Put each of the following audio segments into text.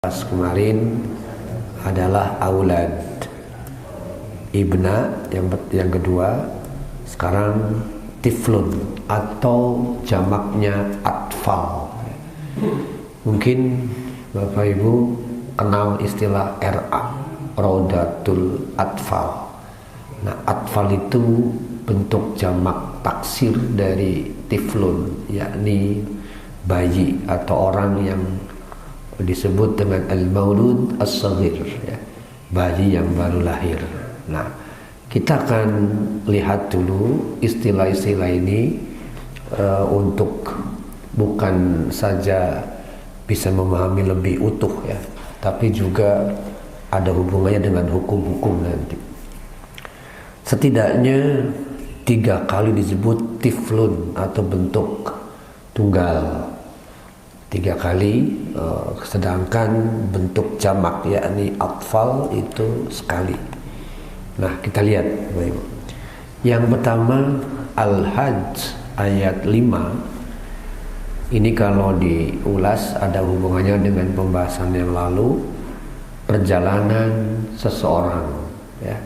Kemarin adalah aulad, ibna yang kedua, sekarang tiflun atau jamaknya atfal. Mungkin Bapak Ibu kenal istilah RA, Raudatul Atfal. Nah, atfal itu bentuk jamak taksir dari tiflun, yakni bayi atau orang yang disebut dengan al-maulud as-saghir, ya, bayi yang baru lahir. Nah, kita akan lihat dulu istilah-istilah ini untuk bukan saja bisa memahami lebih utuh, ya, tapi juga ada hubungannya dengan hukum-hukum nanti. Setidaknya 3 kali disebut tiflun atau bentuk tunggal, 3 kali, sedangkan bentuk jamak yakni atfal itu sekali. Nah, kita lihat. Yang pertama Al-Hajj ayat 5. Ini kalau diulas ada hubungannya dengan pembahasan yang lalu, perjalanan seseorang, ya.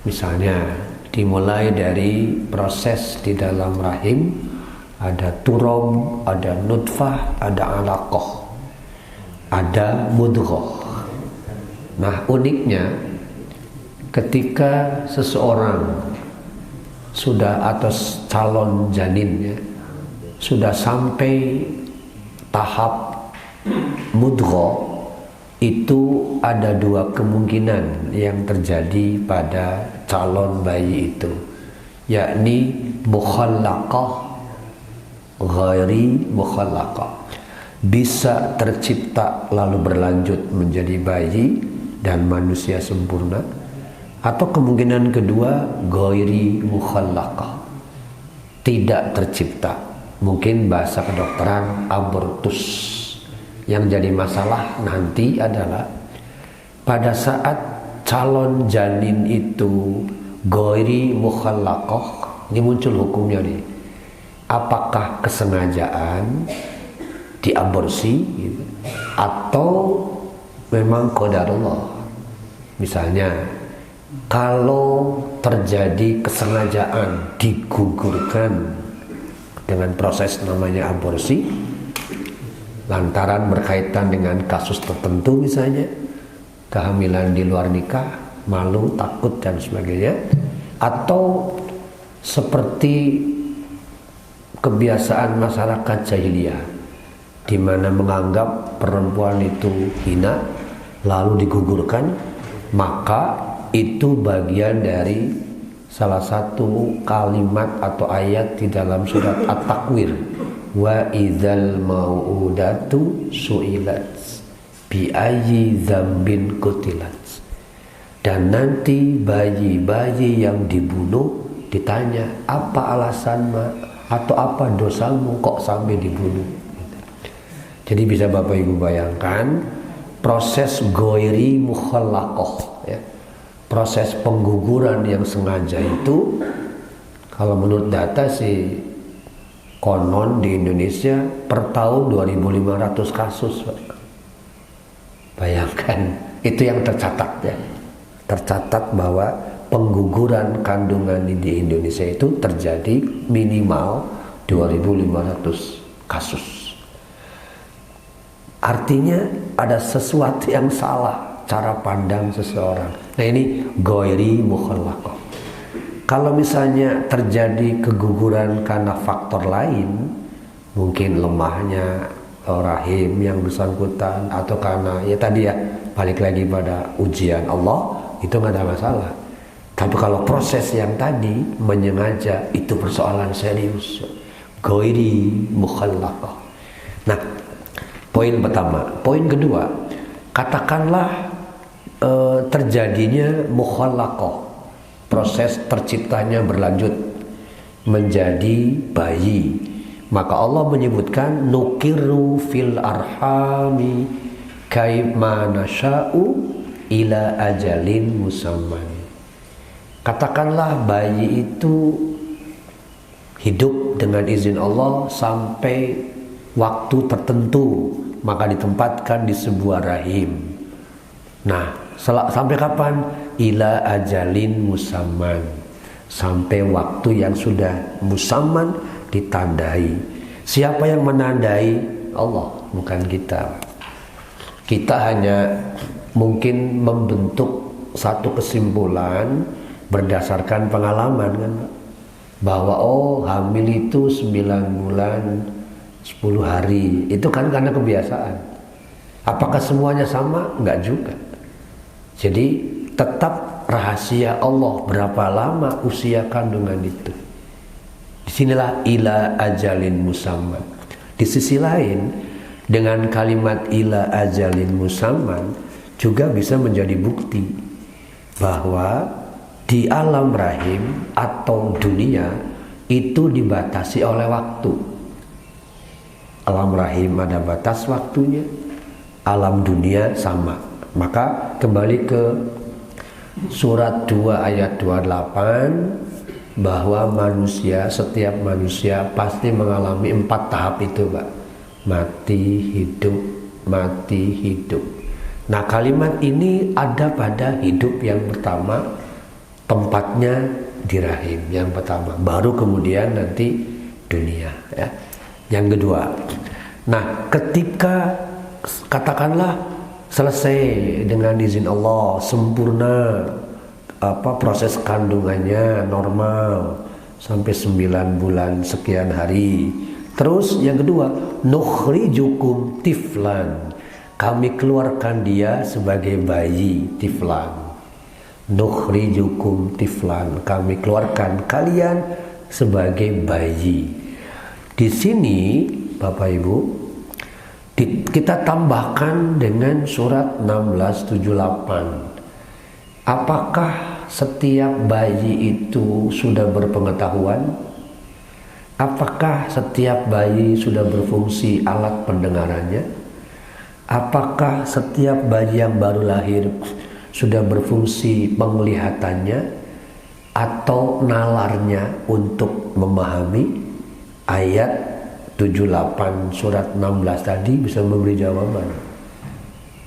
Misalnya dimulai dari proses di dalam rahim, ada turom, ada nutfah, ada alaqah, ada mudghah. Nah, uniknya ketika seseorang sudah atas calon janinnya sudah sampai tahap mudghah, itu ada 2 kemungkinan yang terjadi pada calon bayi itu, yakni mukhallaqah, ghairi mukhallaqah, bisa tercipta lalu berlanjut menjadi bayi dan manusia sempurna, atau kemungkinan kedua ghairi mukhallaqah, tidak tercipta, mungkin bahasa kedokteran abortus. Yang jadi masalah nanti adalah pada saat calon janin itu ghairi mukhallaqah, ini muncul hukumnya nih. Apakah kesengajaan diaborsi gitu, atau memang qadarullah. Misalnya kalau terjadi kesengajaan digugurkan dengan proses namanya aborsi lantaran berkaitan dengan kasus tertentu, misalnya kehamilan di luar nikah, malu, takut dan sebagainya, atau seperti kebiasaan masyarakat jahiliyah di mana menganggap perempuan itu hina lalu digugurkan, maka itu bagian dari salah satu kalimat atau ayat di dalam surat At-Takwir, wa idzal mau'udatu su'ilat bi ayyi dzambin qutilat. Dan nanti bayi-bayi yang dibunuh ditanya, apa alasan atau apa dosamu kok sampai dibunuh. Jadi bisa Bapak Ibu bayangkan proses ghairi mukhallaqah, ya, proses pengguguran yang sengaja itu, kalau menurut data sih konon di Indonesia per tahun 2.500 kasus. Bayangkan, itu yang tercatat, ya. Tercatat bahwa pengguguran kandungan di Indonesia itu terjadi minimal 2.500 kasus. Artinya ada sesuatu yang salah cara pandang seseorang. Nah, ini ghairi mukhallaqah. Kalau misalnya terjadi keguguran karena faktor lain, mungkin lemahnya rahim yang bersangkutan, atau karena ya tadi ya, balik lagi pada ujian Allah, itu nggak ada masalah. Tapi kalau proses yang tadi menyengaja, itu persoalan serius, ghairi mukhallaqah. Nah, poin pertama. Poin kedua, katakanlah terjadinya mukhallaqah, proses terciptanya berlanjut menjadi bayi, maka Allah menyebutkan nukiru fil arhami kaima nasya'u ila ajalin musamman. Katakanlah bayi itu hidup dengan izin Allah sampai waktu tertentu maka ditempatkan di sebuah rahim. Nah, sampai kapan? Ila ajalin musamman, sampai waktu yang sudah musamman ditandai. Siapa yang menandai? Allah, bukan kita. Kita hanya mungkin membentuk satu kesimpulan berdasarkan pengalaman kan, bahwa hamil itu 9 bulan 10 hari, itu kan karena kebiasaan. Apakah semuanya sama? Enggak juga. Jadi tetap rahasia Allah berapa lama usia kandungan itu. Disinilah ila ajalin musamman. Di sisi lain, dengan kalimat ila ajalin musamman juga bisa menjadi bukti bahwa di alam rahim atau dunia itu dibatasi oleh waktu. Alam rahim ada batas waktunya, alam dunia sama. Maka kembali ke surat 2 ayat 28, bahwa setiap manusia pasti mengalami 4 tahap itu, Pak. Mati, hidup, mati, hidup. Nah, kalimat ini ada pada hidup yang pertama, tempatnya di rahim yang pertama, baru kemudian nanti dunia ya. Yang kedua. Nah, ketika katakanlah selesai dengan izin Allah, sempurna proses kandungannya normal sampai 9 bulan sekian hari. Terus yang kedua, nukhrijukum tiflan, kami keluarkan dia sebagai bayi. Tiflan, nukhrijukum tiflan, kami keluarkan kalian sebagai bayi. Di sini Bapak Ibu, kita tambahkan dengan surat 1678. Apakah setiap bayi itu sudah berpengetahuan? Apakah setiap bayi sudah berfungsi alat pendengarannya? Apakah setiap bayi yang baru lahir sudah berfungsi penglihatannya atau nalarnya untuk memahami? Ayat 78 surat 16 tadi bisa memberi jawaban.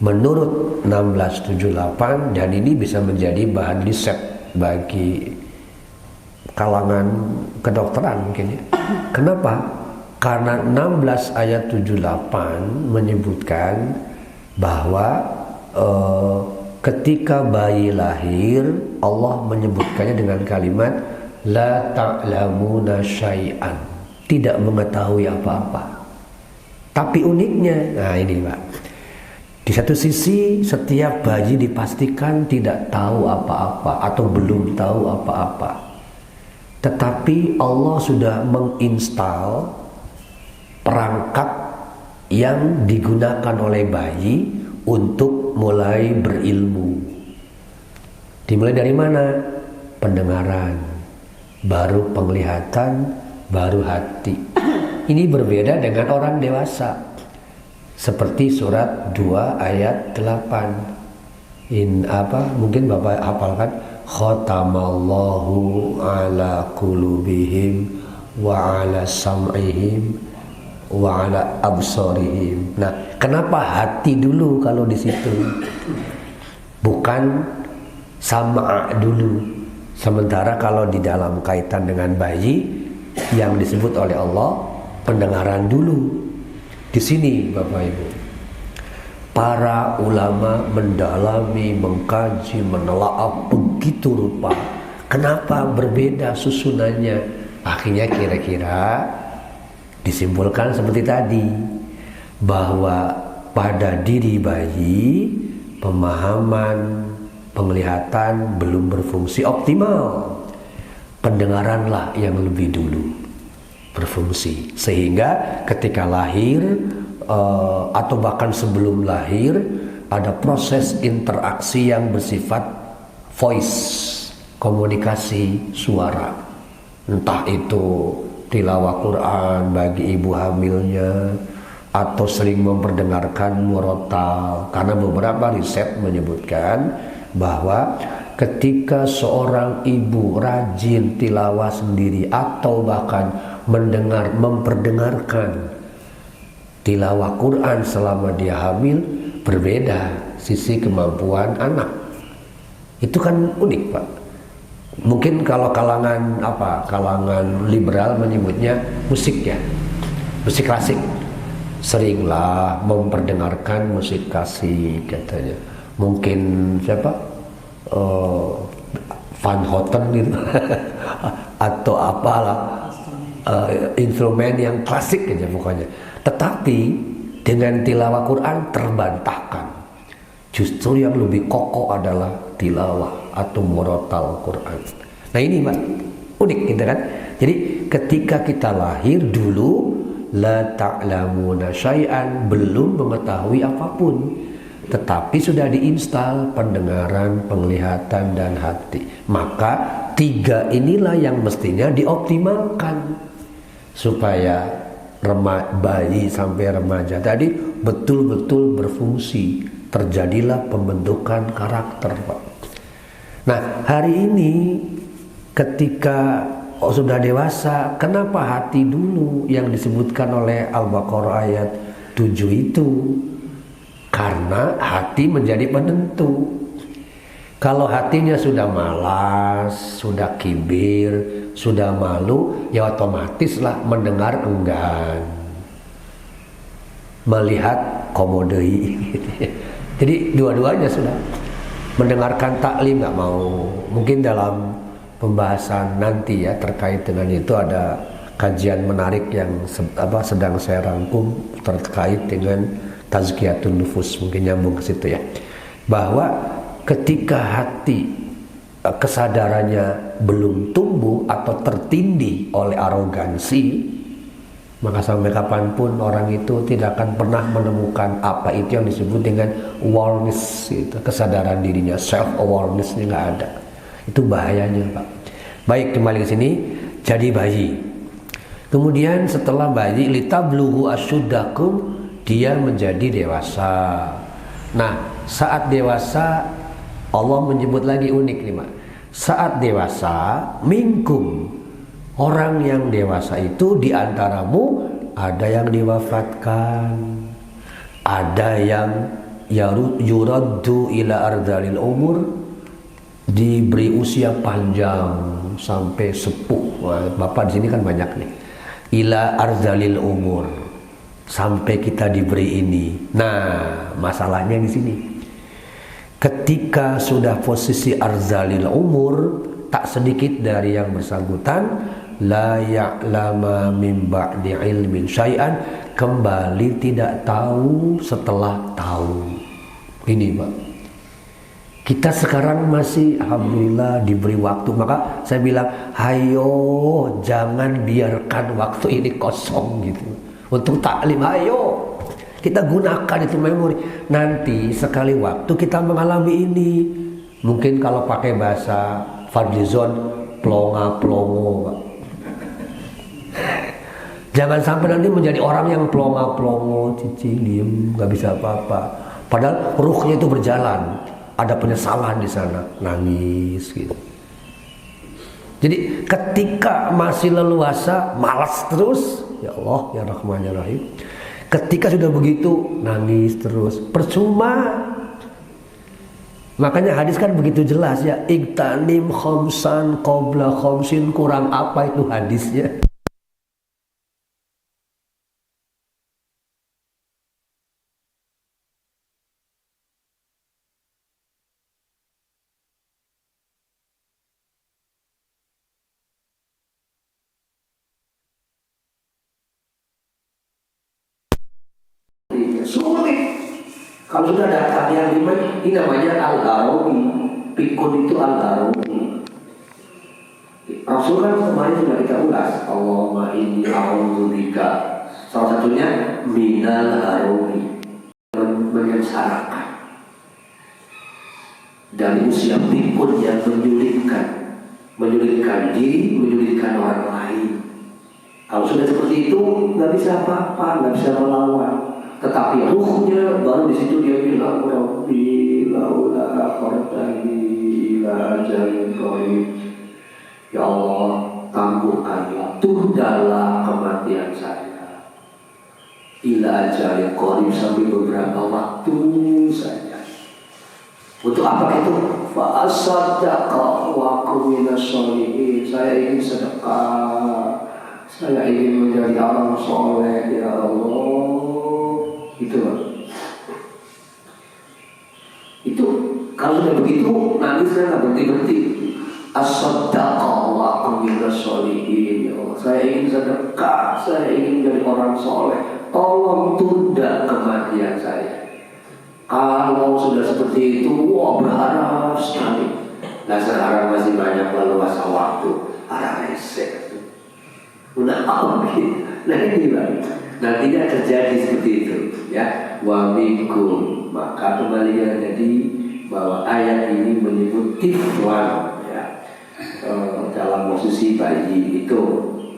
Menurut 1678, dan ini bisa menjadi bahan riset bagi kalangan kedokteran mungkin ya. Kenapa? Karena 16 ayat 78 menyebutkan bahwa ketika bayi lahir, Allah menyebutkannya dengan kalimat la ta'lamuna syai'an, tidak mengetahui apa-apa. Tapi uniknya, nah ini Pak, di satu sisi setiap bayi dipastikan tidak tahu apa-apa atau belum tahu apa-apa, tetapi Allah sudah menginstal perangkat yang digunakan oleh bayi untuk mulai berilmu. Dimulai dari mana? Pendengaran, baru penglihatan, baru hati. Ini berbeda dengan orang dewasa. Seperti surat 2 ayat 8. Mungkin Bapak hafalkan, khatamallahu ala qulubihim wa ala sam'ihim wa ala absarihim. Nah, kenapa hati dulu kalau di situ? Bukan sama dulu. Sementara kalau di dalam kaitan dengan bayi yang disebut oleh Allah, pendengaran dulu. Di sini Bapak Ibu, para ulama mendalami, mengkaji, menelaah begitu rupa. Kenapa berbeda susunannya? Akhirnya kira-kira disimpulkan seperti tadi, bahwa pada diri bayi pemahaman, penglihatan belum berfungsi optimal. Pendengaranlah yang lebih dulu berfungsi, sehingga ketika lahir atau bahkan sebelum lahir ada proses interaksi yang bersifat voice, komunikasi suara, entah itu tilawah Quran bagi ibu hamilnya atau sering memperdengarkan murotal. Karena beberapa riset menyebutkan bahwa ketika seorang ibu rajin tilawah sendiri atau bahkan memperdengarkan Tilawah Quran selama dia hamil berbeda sisi kemampuan anak. Itu kan unik, Pak. Mungkin kalau kalangan liberal menyebutnya musik ya, musik klasik. Seringlah memperdengarkan musik klasik katanya. Mungkin siapa? Van Houten gitu atau apalah instrumen yang klasik aja pokoknya. Tetapi dengan tilawah Quran terbantahkan. Justru yang lebih kokoh adalah tilawah atau murotal Quran. Nah ini Pak, unik gitu kan. Jadi ketika kita lahir dulu la ta'lamuna syai'an, belum mengetahui apapun, tetapi sudah diinstal pendengaran, penglihatan dan hati. Maka 3 inilah yang mestinya dioptimalkan supaya bayi sampai remaja tadi betul-betul berfungsi, terjadilah pembentukan karakter, Pak. Nah, hari ini ketika sudah dewasa, kenapa hati dulu yang disebutkan oleh Al-Baqarah ayat 7 itu? Karena hati menjadi penentu. Kalau hatinya sudah malas, sudah kibir, sudah malu, ya otomatislah mendengar enggan, melihat komodoi. Jadi dua-duanya sudah. Mendengarkan taklim nggak mau. Mungkin dalam pembahasan nanti ya terkait dengan itu ada kajian menarik yang sedang saya rangkum terkait dengan tazkiyatun nufus, mungkin nyambung ke situ ya. Bahwa ketika hati kesadarannya belum tumbuh atau tertindih oleh arogansi, maka sampai kapanpun orang itu tidak akan pernah menemukan apa itu yang disebut dengan awareness, itu kesadaran dirinya, self awareness-nya nggak ada. Itu bahayanya, Pak. Baik, kembali ke sini. Jadi bayi, kemudian setelah bayi litablughu asyuddakum, dia menjadi dewasa. Nah, saat dewasa Allah menyebut lagi unik nih, Pak. Saat dewasa, minkum, orang yang dewasa itu di antaramu ada yang diwafatkan, ada yang yuraddu ila ardalil umur, diberi usia panjang sampai sepuh. Wah, Bapak di sini kan banyak nih. Ila ardalil umur, sampai kita diberi ini. Nah, masalahnya di sini. Ketika sudah posisi arzalil umur, tak sedikit dari yang bersangkutan la ya'lama min ba'di ilmin syai'an, kembali tidak tahu setelah tahu. Ini, Pak. Kita sekarang masih alhamdulillah diberi waktu, maka saya bilang, hayo jangan biarkan waktu ini kosong gitu. Untuk taklim, ayo kita gunakan itu memori. Nanti sekali waktu kita mengalami ini, mungkin kalau pakai bahasa Fadlizon, plonga-plongo, Pak. Jangan sampai nanti menjadi orang yang plonga-plongo, cici, diem, gak bisa apa-apa. Padahal ruhnya itu berjalan, ada penyesalan di sana, nangis gitu. Jadi ketika masih leluasa, malas terus, ya Allah, ya Rahman, ya Rahim. Ketika sudah begitu, nangis terus, percuma. Makanya hadis kan begitu jelas ya, iktanim khomsan qabla khomsin, kurang apa itu hadisnya. Sulit. Kalau sudah datang yang lima, ini namanya al-Harawi. Pikun itu al-Harawi. Rasul kan kemarin sudah kita ulas, Allahumma inni a'udzubika, salah satunya minal harawi, menyengsarakan. Dan usia pikun yang menyulitkan diri, menyulitkan orang lain. Kalau sudah seperti itu, nggak bisa apa-apa, nggak bisa melawan. Tetapi ruhnya baru di situ dia bilang, Rabbi laula akhartani ila ajalin qarib. Ya Allah, tangguhkanlah, tundahlah kematian saya. ila ajalin qarib, sampai beberapa waktu saja. Untuk apa itu? Fa asaddaqa wa aku minas sholihin. Saya ingin sedekah, saya ingin menjadi orang soleh, ya Allah. Itu loh. Itu kalau sudah begitu nangisnya nggak berhenti-berhenti. As-saddaqa wa aku minas sholihin. Ya Allah, saya ingin sedekah, saya ingin jadi orang soleh. Tolong tunda kematian saya. Kalau sudah seperti itu, wah berharap sekali. Nah sekarang masih banyak leluasa waktu, ada resek. Nah ini lah. Nah tidak terjadi seperti itu, ya. Wa minkum, maka kembali jadi bahwa ayat ini menyebut tiflan, ya, dalam posisi bayi itu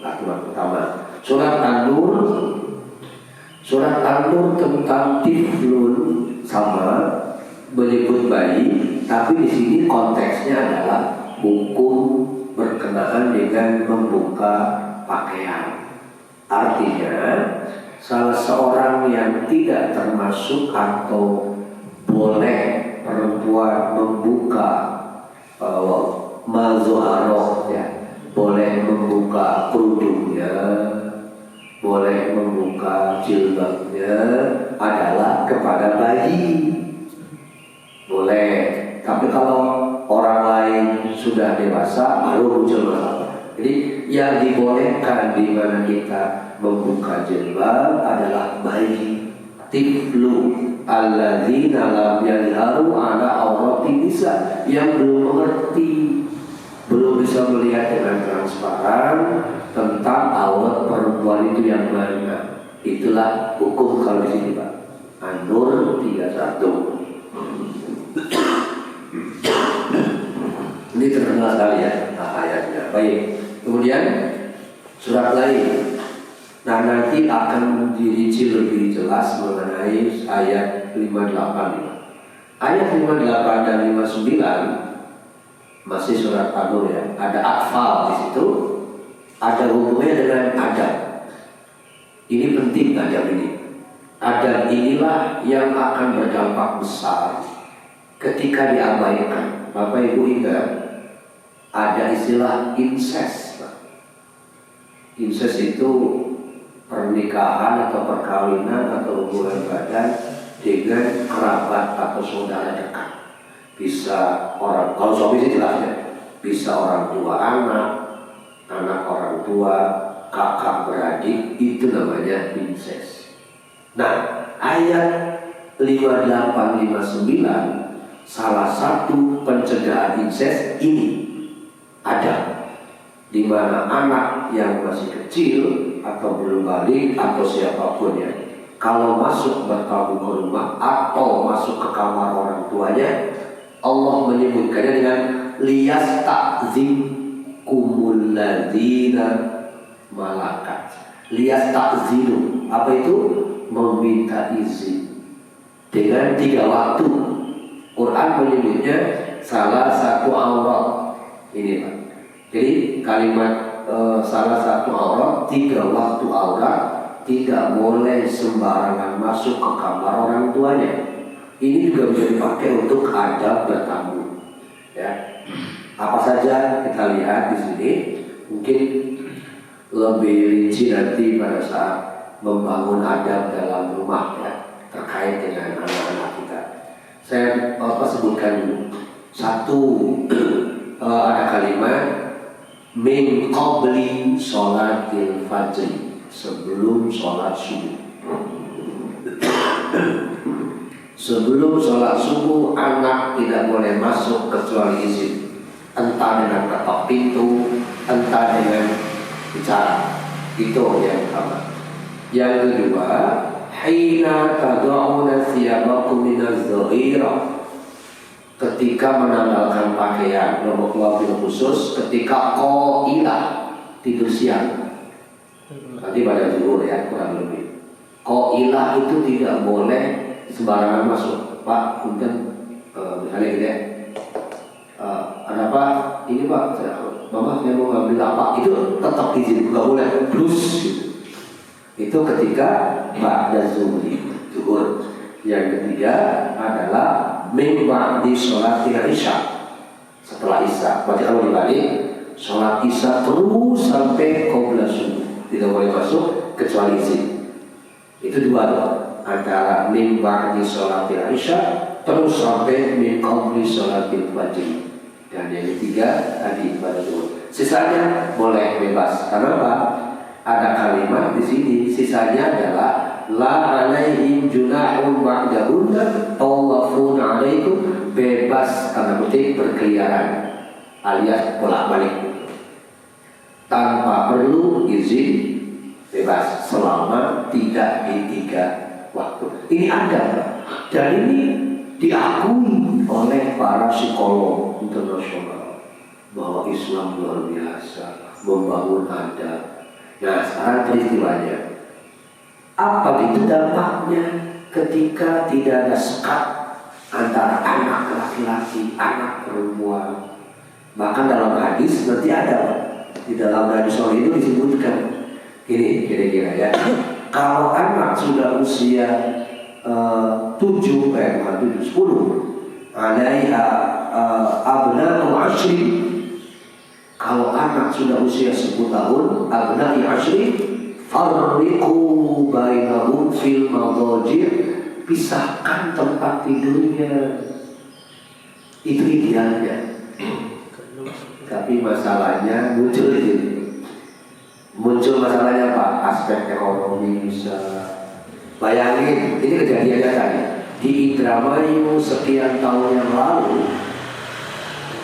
aturan pertama. Surat An-Nur tentang tiflun sama menyebut bayi, tapi di sini konteksnya adalah hukum berkenaan dengan membuka pakaian. Artinya salah seorang yang tidak termasuk atau boleh perempuan membuka mazuharoh, ya, boleh membuka kerudungnya, boleh membuka jilbabnya adalah kepada bayi. Boleh. Tapi kalau orang lain sudah dewasa baru muncul masalah. Jadi yang dibolehkan di mana kita membuka jilbab adalah bayi. Tiflu alladzina lam yadharu ala aurati nisa, yang belum mengerti, belum bisa melihat dengan transparan tentang aurat perempuan itu yang mana. Itulah hukum kalau di sini, Pak. An-Nur 31. Ini terkenal sekali ya ayatnya. Baik. Kemudian surat lain. Nah nanti akan dirinci lebih jelas mengenai ayat 585. Ayat 58 dan 59 masih surat An-Nur ya. Ada atfal di situ. Ada hubungannya dengan adab. Ini penting adab ini. Adab inilah yang akan berdampak besar ketika diabaikan. Bapak Ibu ingat ada istilah incest. Incest itu pernikahan atau perkawinan atau hubungan badan dengan kerabat atau saudara dekat. Bisa orang, kalau suami sih jelas ya, bisa orang tua anak, anak orang tua, kakak beradik, itu namanya incest. Nah, ayat 5859 salah satu pencegahan incest ini ada, di mana anak yang masih kecil atau belum balik atau siapapun ya, kalau masuk bertamu ke rumah atau masuk ke kamar orang tuanya, Allah menyebutkannya dengan liyasta'zimkumul ladzina malakat. Liyasta'zinu, apa itu? Meminta izin dengan 3 waktu. Quran menyebutnya salah satu aurat. Ini Pak. Jadi kalimat salah satu aurat, 3 waktu aurat, tidak boleh sembarangan masuk ke kamar orang tuanya. Ini juga bisa dipakai untuk adab bertamu. Ya. Apa saja kita lihat di sini. Mungkin lebih rinci nanti pada saat membangun adab dalam rumah ya, terkait dengan anak-anak kita. Saya sebutkan dulu. Satu, ada kalimat min qabli sholatil fajr, sebelum sholat subuh. Sebelum sholat subuh anak tidak boleh masuk kecuali izin, entah dengan ketok pintu, entah dengan bicara. Itu yang pertama. Yang kedua, hina tad'una thiyabakum minaz zahira, ketika menanggalkan pakaian. Nomor 2 khusus ketika qailah, tidur siang. Nanti pada zuhur ya, kurang lebih. Qailah itu tidak boleh sembarangan masuk. Pak, punten, misalnya gitu ya, ada apa? Ini Pak, Mama saya mau ngambil apa? Itu tetap izin, nggak boleh blus gitu. Itu ketika ba'da zuhur. Yang ketiga adalah min ba'di sholati isya. Setelah isya. Berarti kalau dibalik, sholat isya terus sampai qabla subuh. Tidak boleh masuk kecuali izin. Itu dua tuh. Antara min ba'di sholati isya terus sampai min qabli sholati fajr. Dan yang ketiga tadi pada zuhur. Sisanya boleh bebas. Kenapa? Ada kalimat di sini. Sisanya adalah la alaihim junahun ba'dahunna tawafun alaikum, bebas karena kutip berkeliaran alias bolak-balik tanpa perlu izin, bebas selama tidak di 3 waktu. Ini ada dan ini diakui oleh para psikolog internasional bahwa Islam luar biasa membangun adab. Nah sekarang peristiwanya apa itu dampaknya ketika tidak ada sekat antara anak laki-laki, anak perempuan. Bahkan dalam hadis nanti ada di dalam hadis soal itu disebutkan ini kira-kira ya. Kalau anak sudah usia 10 alaiha abna'u ashri. Kalau anak sudah usia 10 tahun, abna'i ashri, farriqu bainahum fil madajir, pisahkan tempat tidurnya. Itu idealnya. Tapi masalahnya muncul di sini. Muncul masalahnya apa? Aspek ekonomi bisa. Bayangin, ini kejadiannya tadi di Indramayu sekian tahun yang lalu,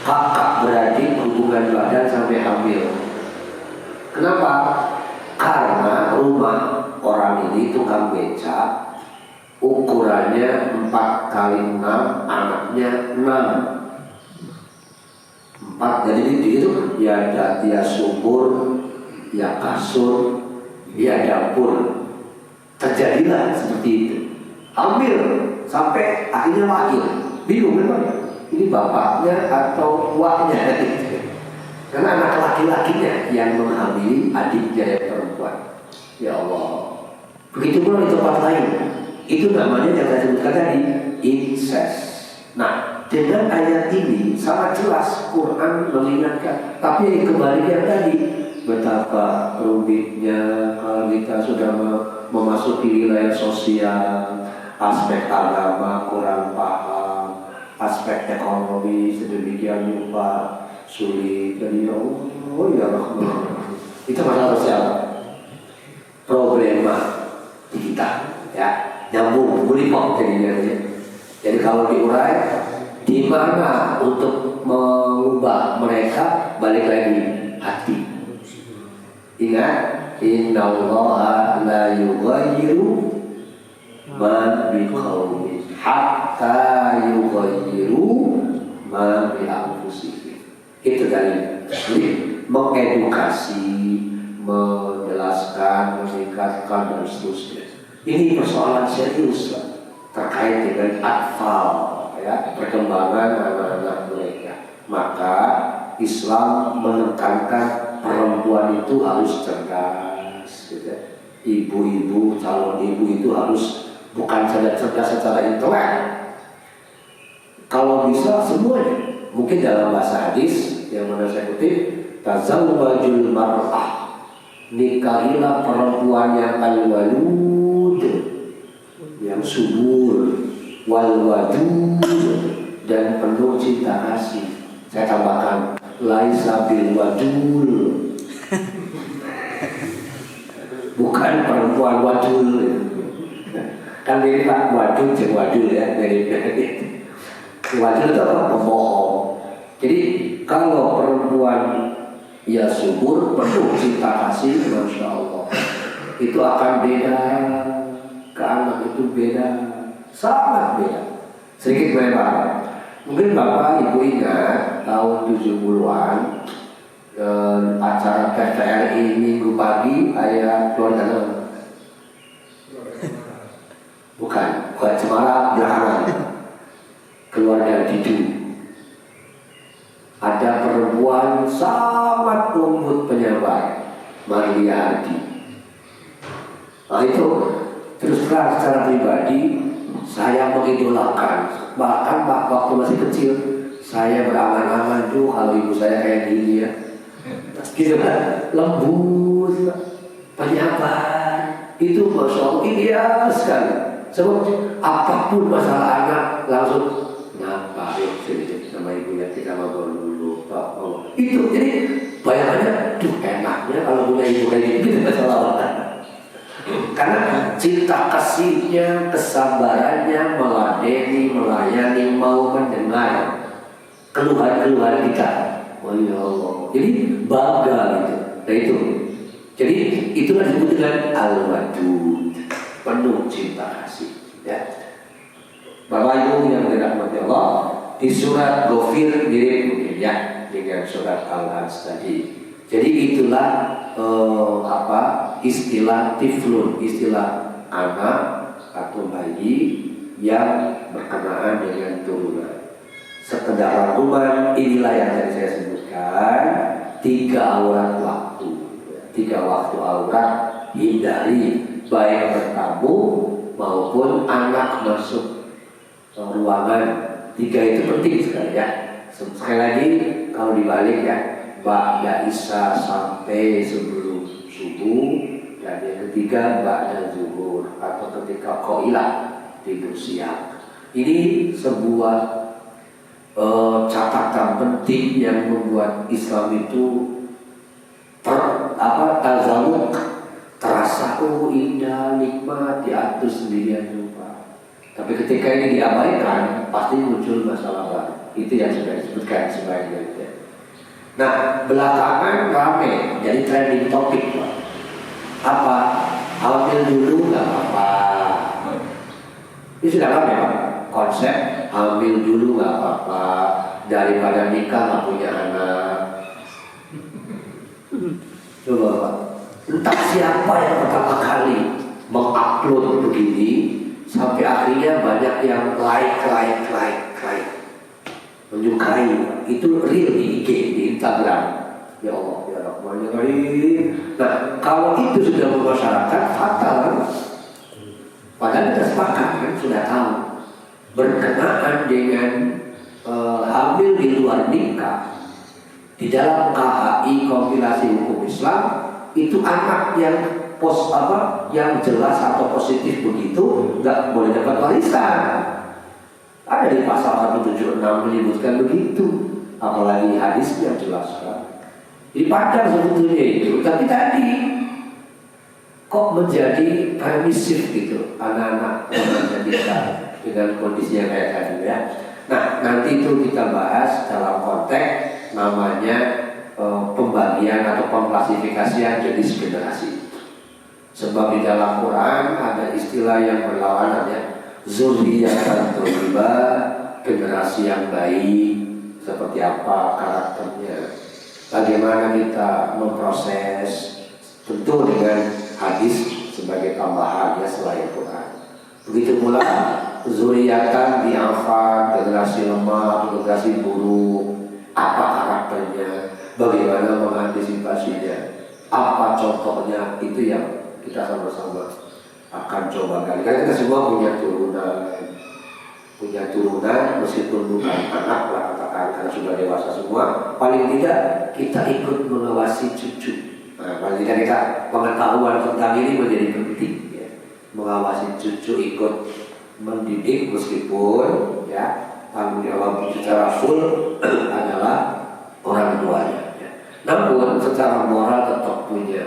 kakak beradik hubungan badan sampai hamil. Kenapa? Karena rumah orang ini tukang beca, ukurannya 4x6, anaknya 6. 4, jadi itu ya dia sumur, ya kasur, ya dapur. Terjadilah seperti itu. Hamil sampai akhirnya lahir. Bingung kan? Ini bapaknya atau uaknya? Karena anak laki-lakinya yang menghamili adiknya yang perempuan. Ya Allah. Begitu pula di tempat lain. Itu namanya yang saya sebutkan tadi, incest. Nah, dengan ayat ini sangat jelas Quran mengingatkan. Tapi kebalikan tadi, betapa rumitnya kalau kita sudah memasuki wilayah sosial, aspek agama kurang paham, aspek ekonomi sedemikian rupa sulit. Jadi ya Rahman, itu masalah sosial, problema di kita ya, nyambung bulipok jadinya. Jadi kalau diurai di mana untuk mengubah mereka, balik lagi hati. Ingat, innallaha la yughayyiru ma biqaumin hatta yughayyiru ma bi anfusihim. Itu dari mengedukasi, menjelaskan, meningkatkan dan seterusnya. Ini persoalan serius terkait dengan atfal, ya, perkembangan anak-anak mereka. Maka Islam menekankan perempuan itu harus cerdas, gitu. Ibu-ibu, calon ibu itu harus bukan saja cerdas secara intelek, kalau bisa semuanya. Mungkin dalam bahasa hadis yang mana saya kutip, tazawwajul mar'ah, nikahilah perempuan yang al-walud, yang subur, wal wadud, dan penuh cinta kasih. Saya tambahkan laisa bil wadul, bukan perempuan wadul. Kan ini Pak wadul dan wadul ya, dari wadul itu apa? Pembohong. Jadi kalau perempuan ya subur, penuh cinta kasih, Masya Allah, itu akan beda. Ke anak itu beda, sangat beda. Sedikit melebar. Mungkin Bapak Ibu ingat tahun 70-an acara TVRI Minggu pagi ayah keluarga nama. Bukan Cemara belakangan. Keluarga Didu. Ada perempuan sangat lembut penyabar, Maria Adi. Nah itu terus terang secara pribadi saya mengidolakan. Bahkan waktu masih kecil saya berangan-angan tuh kalau ibu saya kayak gini ya, gitu kan, lembut, penyabar, itu masya Allah ideal sekali. Sebab apapun masalah anak langsung ngapa yuk sini sama ibu ya kita ngobrol dulu Pak. Oh. Itu jadi bayangannya tuh enaknya kalau punya ibu kayak gitu masalah anak. Karena cinta kasihnya, kesabarannya, meladeni, melayani, mau mendengar keluhan-keluhan kita. Oh ya Allah. Jadi bangga gitu. Nah itu. Jadi itulah disebut dengan al-wadud, penuh cinta kasih. Ya. Bapak Ibu yang dirahmati Allah, di surat Ghafir mirip mungkin ya dengan surat Al-Hajj tadi. Jadi itulah istilah tiflun, istilah anak atau bayi yang berkenaan dengan turunan. Sekedar rangkuman, inilah yang tadi saya sebutkan, 3 aurat waktu, 3 waktu aurat hindari baik bertamu maupun anak masuk ruangan. 3 itu penting sekali ya. Sekali lagi kalau dibalik ya, ba'da isya sampai sebelum subuh, dan yang ketiga ba'da zuhur atau ketika qailah tidur siang. Ini sebuah catatan penting yang membuat Islam itu tazawuk, terasa indah, nikmat, diatur sendirian lupa. Tapi ketika ini diabaikan, pasti muncul masalah baru. Itu yang sudah disebutkan sebagian. Nah, belakangan rame jadi trending topik, Pak. Apa? Hamil dulu nggak apa-apa. Ini sudah rame, Pak. Konsep hamil dulu nggak apa-apa daripada nikah nggak punya anak. Coba, Pak. Entah siapa yang pertama kali mengupload begini sampai akhirnya banyak yang like, menyukai. Itu real di IG, di Instagram. Ya Allah, ya Rahman, ya Rahim. Nah, kalau itu sudah bermasyarakat fatal. Padahal kita sepakat kan, sudah tahu berkenaan dengan hamil di luar nikah. Di dalam KHI kompilasi hukum Islam itu anak yang yang jelas atau positif begitu nggak boleh dapat warisan. Ada di pasal 176 menyebutkan begitu, apalagi hadisnya jelas kan. Jadi padahal sebetulnya itu, tapi tadi kok menjadi permisif gitu anak-anak menjadikan dengan kondisi yang kayak tadi ya. Nah nanti itu kita bahas dalam konteks namanya pembagian atau pengklasifikasian jenis generasi. Sebab di dalam Quran ada istilah yang berlawanan ya. Zurriyatan thayyibah, generasi yang baik, seperti apa karakternya, bagaimana kita memproses, tentu dengan hadis sebagai tambahan ya selain Quran. Begitu pula zurriyatan di'afan, generasi lemah, generasi buruk, apa karakternya, bagaimana mengantisipasinya, apa contohnya, itu yang kita sama-sama akan coba kali. Karena kita semua punya turunan meskipun bukan anak lah katakan karena sudah dewasa semua. Paling tidak kita ikut mengawasi cucu. Nah, paling tidak kita pengetahuan tentang ini menjadi penting ya. Mengawasi cucu, ikut mendidik meskipun ya tanggung jawab secara full adalah orang tuanya ya. Namun secara moral tetap punya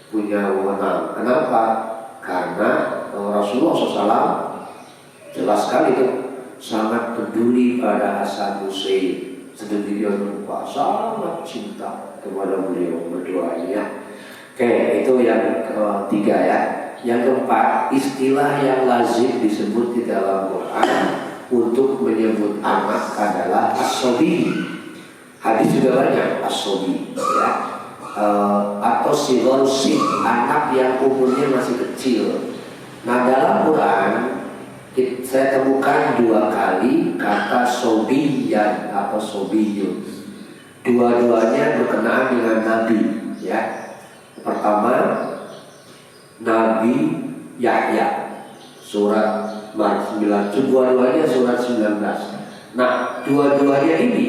wewenang. Kenapa? Karena Rasulullah SAW jelas sekali itu sangat peduli pada Hasan Hussein. Sedemikian rupa sangat cinta kepada beliau, berdoanya. Oke, itu yang ketiga ya. Yang keempat, istilah yang lazim disebut di dalam Quran untuk menyebut anak adalah as-sobi. Hadis juga banyak as-sobi ya. Atau sigorsin, anak yang umurnya masih kecil. Nah dalam Quran saya temukan 2 kali kata sobiyan atau sobiyun. Dua-duanya berkenaan dengan Nabi ya. Pertama Nabi Yahya surat 9, dua-duanya surat 19. Nah, dua-duanya ini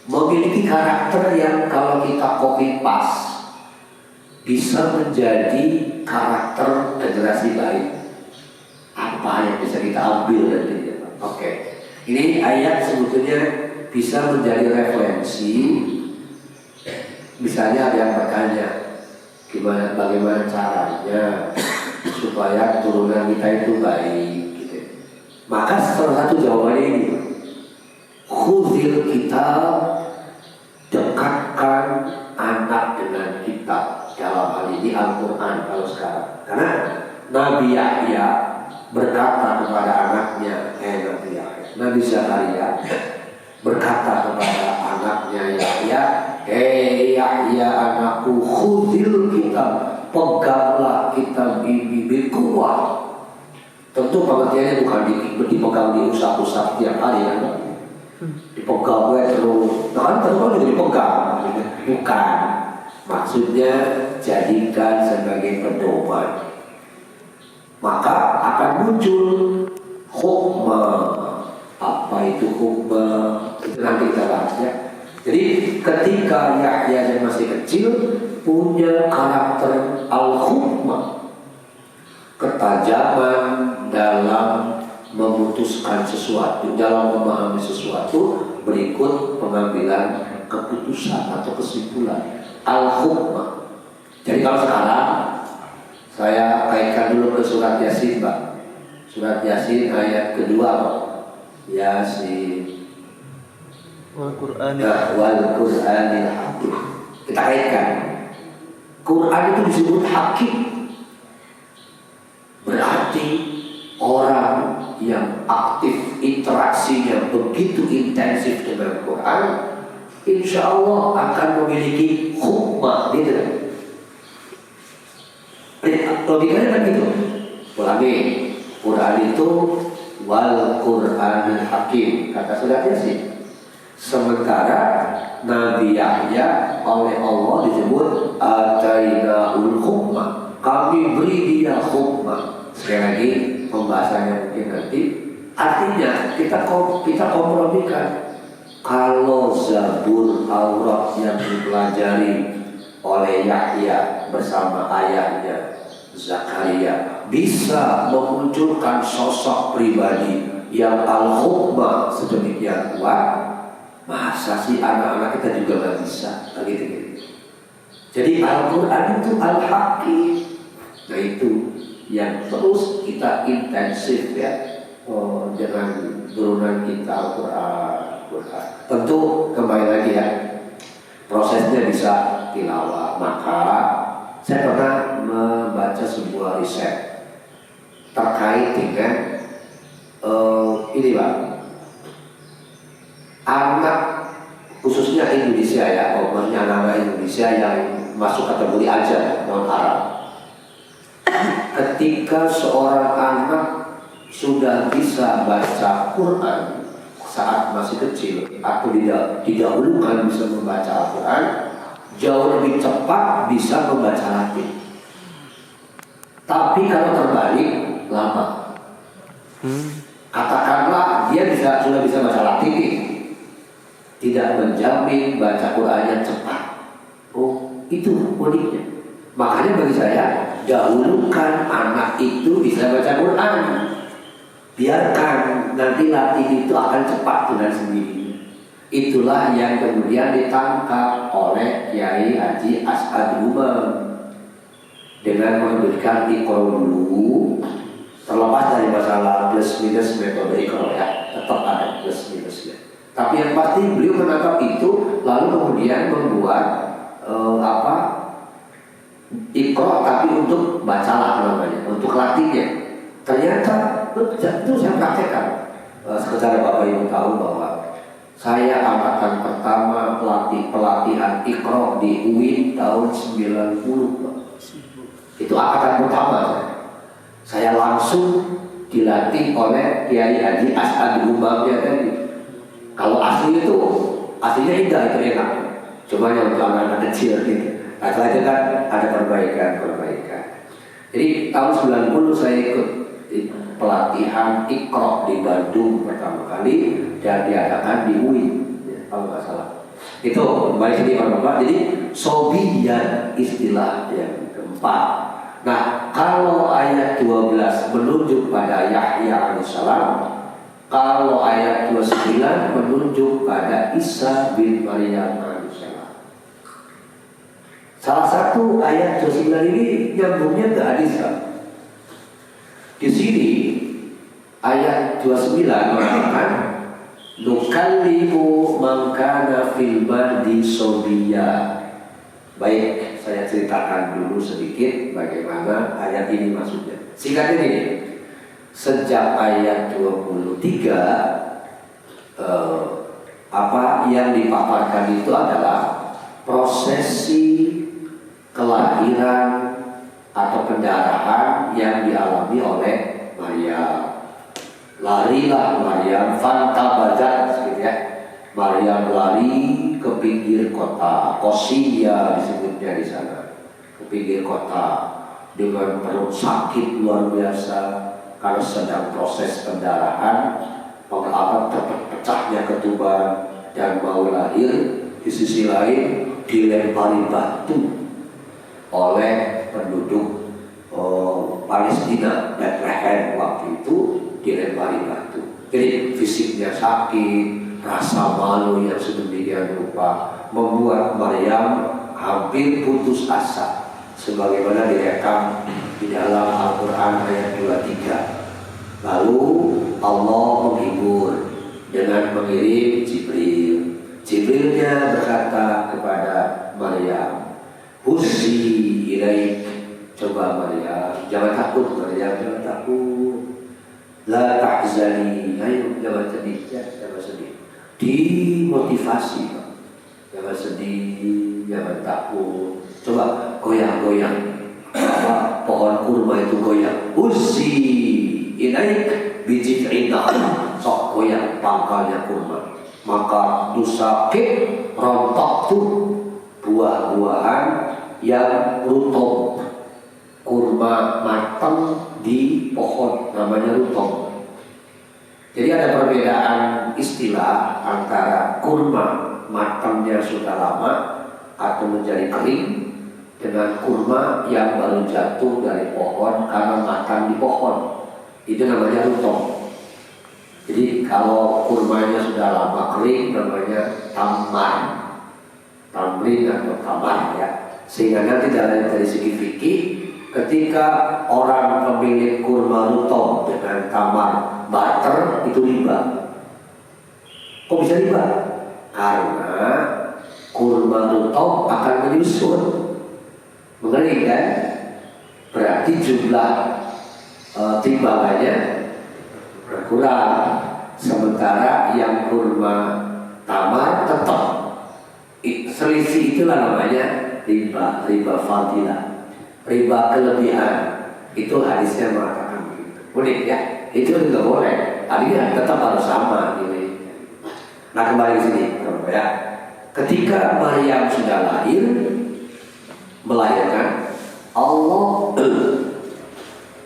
memiliki karakter yang kalau kita copy paste bisa menjadi karakter generasi baik. Apa yang bisa kita ambil dari dia? Oke. Ini ayat sebetulnya bisa menjadi referensi. Misalnya ada yang bertanya, bagaimana caranya supaya turunan kita itu baik gitu. Maka salah satu jawabannya ini, khudil kitab, dekatkan anak dengan kitab. Dalam hal ini Al-Quran kalau sekarang. Karena Nabi Yahya berkata kepada anaknya, Nabi Zakaria berkata kepada anaknya Yahya, Yahya anakku, khudil kitab, peganglah kitab ini berkuat. Tentu pengertiannya bukan dipegang di usap-usap tiap hari kan? Dipegang terus, nah kan terus dipegang, bukan. Maksudnya jadikan sebagai pedoman. Maka akan muncul hukmah. Apa itu hukmah? Itu nanti kita bahas ya. Jadi ketika Yahya masih kecil punya karakter al-hukmah, ketajaman dalam memutuskan sesuatu, dalam memahami sesuatu, berikut pengambilan keputusan atau kesimpulan al-hukmah. Jadi kalau sekarang saya kaitkan dulu ke surat Yasin, Pak. Surat Yasin ayat kedua, Pak. Yasin wal Qur'anil Hakim. Kita kaitkan. Quran itu disebut hakim. Berarti orang yang aktif interaksinya begitu intensif dengan Quran, insya Allah akan memiliki hukmah, gitu kan? Logikanya kan gitu. Ulangi, Quran itu wal Qur'anil Hakim, kata surat Yasin. Sementara Nabi Yahya oleh Allah disebut atainaul hukmah, kami beri dia hukmah. Sekali lagi pembahasannya mungkin nanti. Artinya kita kompromikan. Kalau Zabur Taurat yang dipelajari oleh Yahya bersama ayahnya Zakaria bisa memunculkan sosok pribadi yang al-hukmah sedemikian kuat, masa sih anak-anak kita juga nggak bisa gitu. Jadi Al-Quran itu al-hakim. Nah itu yang terus kita intensif ya dengan turunan kita Al-Quran. Tentu kembali lagi ya, prosesnya bisa tilawah. Maka saya pernah membaca sebuah riset terkait dengan ini Pak, anak khususnya Indonesia ya, pokoknya anak Indonesia yang masuk kategori ajar non Arab. Ketika seorang anak sudah bisa baca Quran saat masih kecil atau didahulukan bisa membaca Al-Quran, jauh lebih cepat bisa membaca Latin. Tapi kalau terbalik lama. Katakanlah dia sudah bisa baca Latin, tidak menjamin baca Qurannya cepat. Oh, itu uniknya. Makanya bagi saya, dahulukan anak itu bisa baca Quran. Biarkan nanti Latin itu akan cepat dengan sendiri. Itulah yang kemudian ditangkap oleh Kiai Haji As'ad Umar dengan memberikan Iqra dulu, terlepas dari masalah plus minus metode Iqra ya, tetap ada plus minusnya. Tapi yang pasti beliau menangkap itu, lalu kemudian membuat Iqra tapi untuk bacalah namanya, untuk Latinnya. Ternyata itu saya praktekkan. Sekedar Bapak Ibu tahu bahwa saya angkatan pertama pelatihan Iqra di UIN tahun 90. Itu angkatan pertama saya langsung dilatih oleh Kiai Haji As'ad Umar ya tadi. Kalau aslinya indah, itu enak. Cuma yang untuk anak-anak kecil gitu. Nah, itu kan ada perbaikan. Jadi tahun 90 saya ikut pelatihan Iqra di Bandung pertama kali dan diadakan di UI, ya, kalau nggak salah. Itu baik ini Bapak. Jadi sobiyan istilah yang keempat. Nah, kalau ayat 12 menunjuk pada Yahya alaihissalam, kalau ayat 29 menunjuk pada Isa bin Maryam alaihissalam. Salah satu ayat 29 ini nyambungnya ke hadis. Di sini ayat 29 mengatakan nukallimu man kana fil mahdi sobiyya. Baik, saya ceritakan dulu sedikit bagaimana ayat ini maksudnya. Singkatnya ini, sejak ayat 23 apa yang dipaparkan itu adalah prosesi kelahiran atau pendarahan yang dialami oleh Maryam. Larilah Maryam fantabazat, gitu ya. Maryam lari ke pinggir kota, Qosiyah disebutnya di sana, ke pinggir kota dengan perut sakit luar biasa karena sedang proses pendarahan, mengapa terpecahnya ketuban dan mau lahir. Di sisi lain dilempari batu oleh penduduk Palestina, Bethlehem waktu itu dilempari batu. Jadi fisiknya sakit, rasa malu yang sedemikian rupa membuat Maryam hampir putus asa, sebagaimana direkam di dalam Al-Quran ayat 23. Lalu Allah menghibur dengan mengirim Jibril. Jibrilnya berkata kepada Maryam, "Hussi ilaik." Coba Maryam, jangan takut Maryam, jangan takut. La tahzani, ayo jangan sedih, ya, jangan sedih. Dimotivasi, jangan sedih, jangan takut. Coba goyang-goyang, pohon kurma itu goyang. Hussi ilaik bijid'in nakhlah, sok goyang pangkalnya kurma. Maka tusakit rontok tuh buah-buahan yang rutop, kurma matang di pohon namanya rutop. Jadi ada perbedaan istilah antara kurma matangnya sudah lama atau menjadi kering dengan kurma yang baru jatuh dari pohon karena matang di pohon. Itu namanya rutop. Jadi kalau kurmanya sudah lama kering namanya tamar, tamrin atau tamar, ya. Sehingga nanti dari segi fikih, ketika orang pemilik kurma rutop dengan tamar butter itu riba. Kok bisa riba? Karena kurma rutop akan menyusut, mengering kan? Berarti jumlah timbangannya berkurang. Sementara yang kurma tamar tetap. Selisih itulah namanya riba, riba fadilah, riba kelebihan. Itu hadisnya mengatakan begitu. Unik ya, itu juga boleh. Artinya tetap harus sama ini. Nah, kembali ke sini, ya. Ketika Maryam sudah lahir, melahirkan,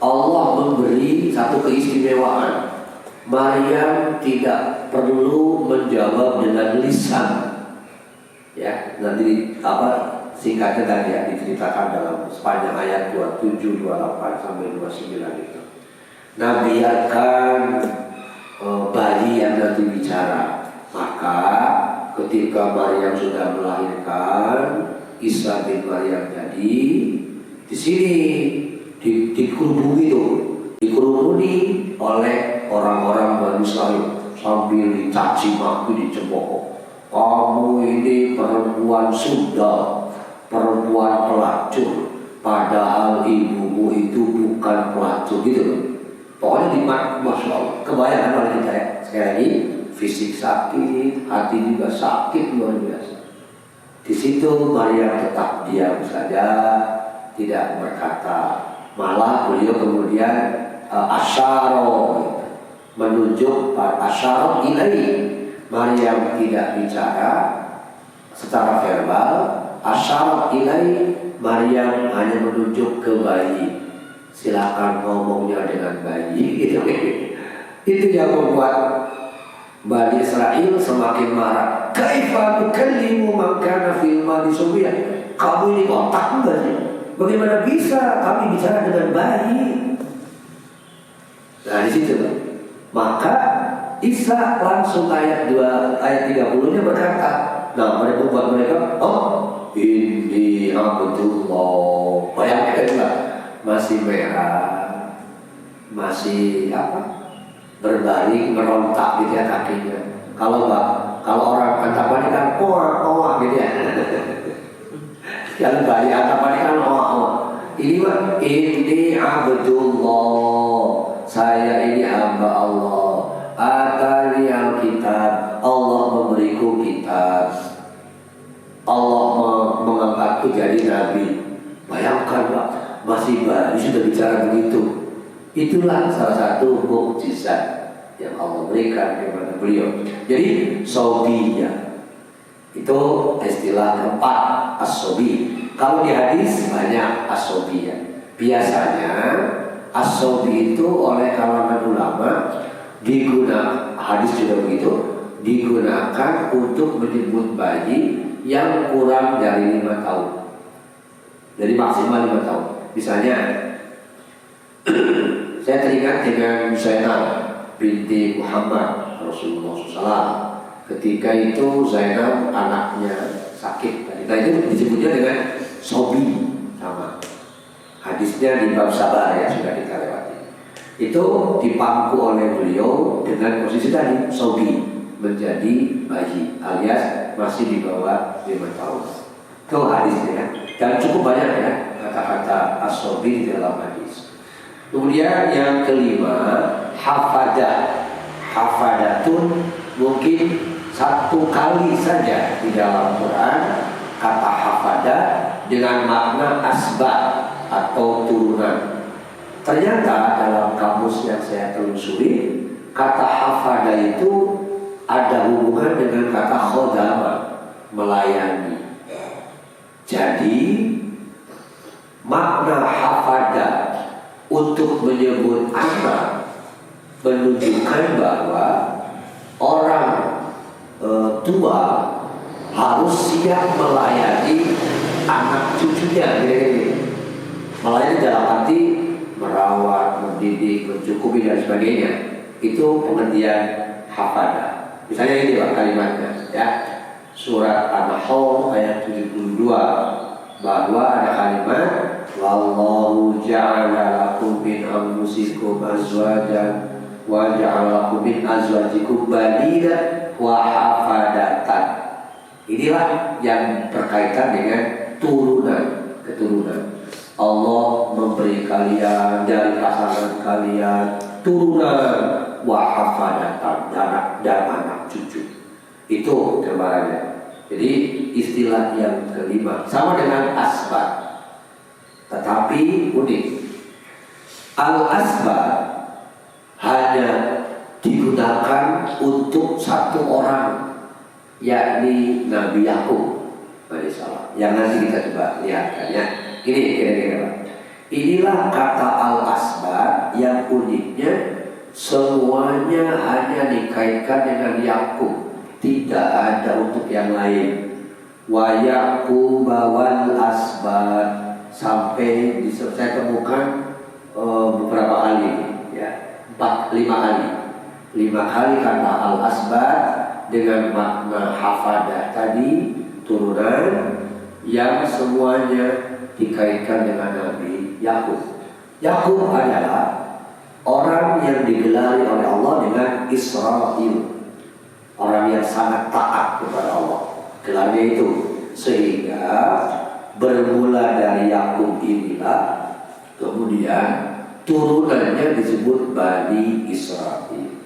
Allah memberi satu keistimewaan. Maryam tidak perlu menjawab dengan lisan. Ya, nanti singkatnya tadi ya diceritakan dalam sepanjang ayat 27, 28 sampai 29 itu. Nah, biarkan bayi yang nanti bicara. Maka ketika Maryam sudah melahirkan Isa bin Maryam tadi, di sini dikerumuni oleh orang-orang Bani Israil sambil dicaci maki, dicemooh. Kamu ini perempuan Sunda, perempuan pelacur, padahal ibumu itu bukan pelacur, gitu. Pokoknya Masya Allah, kebayang oleh kita ya. Sekali lagi, fisik sakit, hati juga sakit luar biasa. Di situ Maryam tetap diam saja, tidak berkata. Malah beliau kemudian asyaro, menunjuk asyaro ilai. Maryam tidak bicara secara verbal. Asyaro ilai, Maryam hanya menunjuk ke bayi. silakan ngomongnya dengan baik gitu. Itu yang membuat Bani Israel semakin marah. Kaifa tukallimu man kana fil madi sabiyya? Kamu ini otak enggak sih? Bagaimana bisa kami bicara dengan baik? Nah di situ. Maka Isa langsung ayat 30-nya berkata, nah mereka buat mereka, oh ini Abdullah. Bayangkan enggak? Masih merah, masih berbaring, merontak gitu ya kakinya. Kalau orang hantapannya kan oa gitu ya. Yang bayi hantapannya kan oa. Ini mah ini Abdullah, saya ini hamba Allah. Atani Alkitab, Allah memberiku kitab. Allah mengangkatku jadi nabi. Bayangkan Pak, masih bayi sudah bicara begitu. Itulah salah satu mukjizat yang Allah berikan kepada beliau. Jadi sobiyah itu istilah keempat, as-sobi. Kalau di hadis banyak as-sobiyah. Biasanya as-sobi itu oleh kalangan ulama digunakan, hadis juga begitu, digunakan untuk menyebut bayi yang kurang dari 5 tahun. Jadi maksimal 5 tahun. Misalnya saya teringat dengan Zainab binti Muhammad Rasulullah SAW. Ketika itu Zainab anaknya sakit. Ketika itu disebutnya dengan sobi, sama. Hadisnya di bab sabar ya, sudah kita lewati. Itu dipangku oleh beliau dengan posisi tadi sobi, menjadi bayi alias masih di bawah 5 tahun. Itu hadisnya dan cukup banyak ya kata-kata as-sobi di dalam hadis. Kemudian yang kelima, hafadatun, mungkin satu kali saja di dalam Quran kata hafadah dengan makna asbab atau turunan. Ternyata dalam kamus yang saya telusuri, kata hafadah itu ada hubungan dengan kata khodama, melayani. Jadi makna hafadah untuk menyebut anak menunjukkan bahwa orang tua harus siap melayani anak cucunya. Melayani dalam arti merawat, mendidik, mencukupi dan sebagainya. Itu pengertian hafadah. Misalnya ini Pak kalimatnya ya. Surat An-Nahl ayat 72 bahwa ada kalimat wallahu ja'ala lakum min anfusikum azwajan wa ja'ala lakum min azwajikum banina wa hafadatan. Inilah yang berkaitan dengan keturunan. Allah memberi kalian dari pasangan kalian turunan wa hafadatan, dan anak cucu. Itu gambarannya. Jadi istilah yang kelima sama dengan asbab, tetapi unik. Al-asbab hanya digunakan untuk satu orang, yakni Nabi Yakub alaihissalam. Yang nanti kita coba lihat ya. Ini kira-kira. Inilah kata al-asbab yang uniknya semuanya hanya dikaitkan dengan Yakub. Tidak ada untuk yang lain. Wa Yaqub wal asbad, sampai saya temukan beberapa kali ya, 5 kali. 5 kali kata al asbad dengan makna hafadah tadi, turunan yang semuanya dikaitkan dengan Nabi Yakub. Yakub adalah orang yang digelari oleh Allah dengan Israil, orang yang sangat taat kepada Allah, gelarnya itu. Sehingga bermula dari Yakub inilah kemudian turunannya disebut Bani Israil,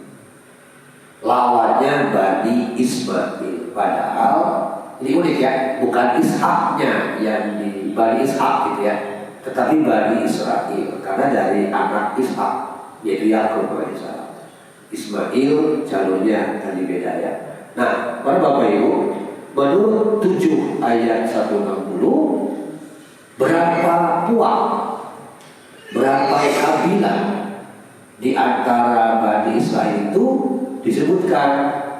lawannya Bani Ismail. Padahal ini unik ya, bukan Ishaknya yang di Bani Ishak gitu ya, tetapi Bani Israil, karena dari anak Ishak yaitu Yakub alaihissalam. Ismail jalurnya tadi beda ya. Nah, para Bapak Ibu, menurut 7 ayat 160, berapa puak Berapa kabilah di antara Bani Israel itu disebutkan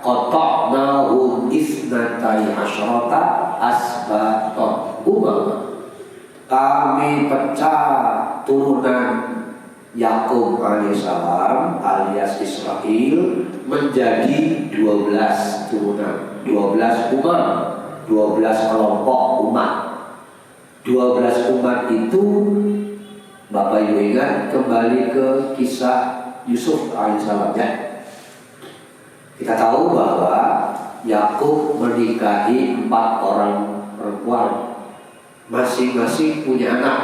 qata'nahum isnatai asyrata asbaton kami pecah turunan Yakub alaihissalam alias Israel menjadi 12 turunan, 12 umat, 12 kelompok umat. 12 umat itu Bapak Ibu ingat kembali ke kisah Yusuf alaihissalam ya. Kita tahu bahwa Yakub menikahi 4 orang perempuan, masing-masing punya anak.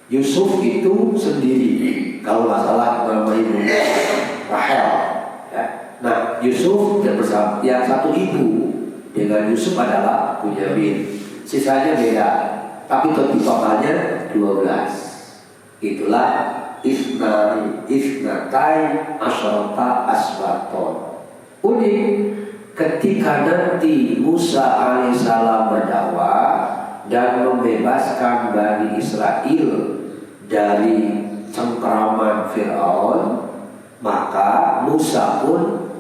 Yusuf itu sendiri, kalau nggak salah nama ibunya Rahel. Ya. Nah, Yusuf dan bersama yang satu ibu dengan Yusuf adalah Bunyamin. Sisanya beda, tapi totalnya 12. Itulah isnatai asyrata asbaton. Unik ketika nanti Musa alaihissalam berdakwah dan membebaskan Bani Israel dari cengkraman Fir'aun, maka Musa pun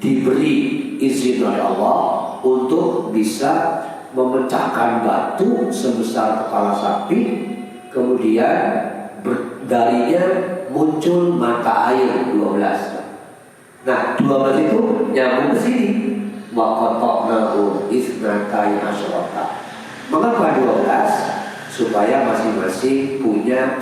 diberi izin oleh Allah untuk bisa memecahkan batu sebesar kepala sapi, kemudian darinya muncul mata air 12. Nah 12 itu nyambung ke sini. Wa qata'nahum isnatai asyrata. Mengapa 12? Supaya masing-masing punya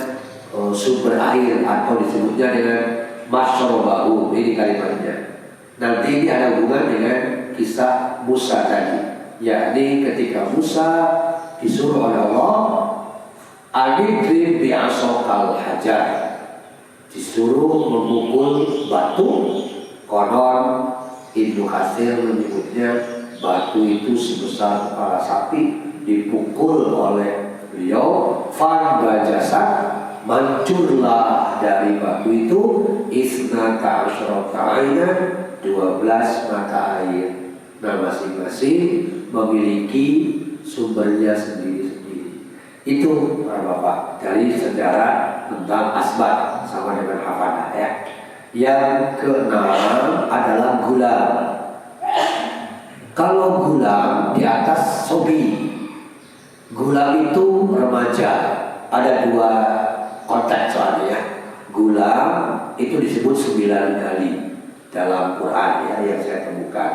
sumber air atau disebutnya dengan masyrobahu. Ini kalimatnya. Nanti ini ada hubungan dengan kisah Musa tadi, yakni ketika Musa disuruh oleh Allah adrib bi'asokal hajar, disuruh memukul batu. Konon Ibnu Katsir menyebutnya batu itu sebesar kepala sapi, dipukul oleh beliau, fan bajasa, mancurlah dari batu itu isnata asyrata ainan, 12 mata air. Nah masing-masing memiliki sumbernya sendiri-sendiri. Itu para bapak dari sejarah tentang asbat sama dengan hafadah ya. Yang keenam adalah gulam. Kalau gulam di atas sobi, gulam itu remaja. Ada 2 konteks soalnya ya. Gulam itu disebut 9 kali dalam Quran ya yang saya temukan.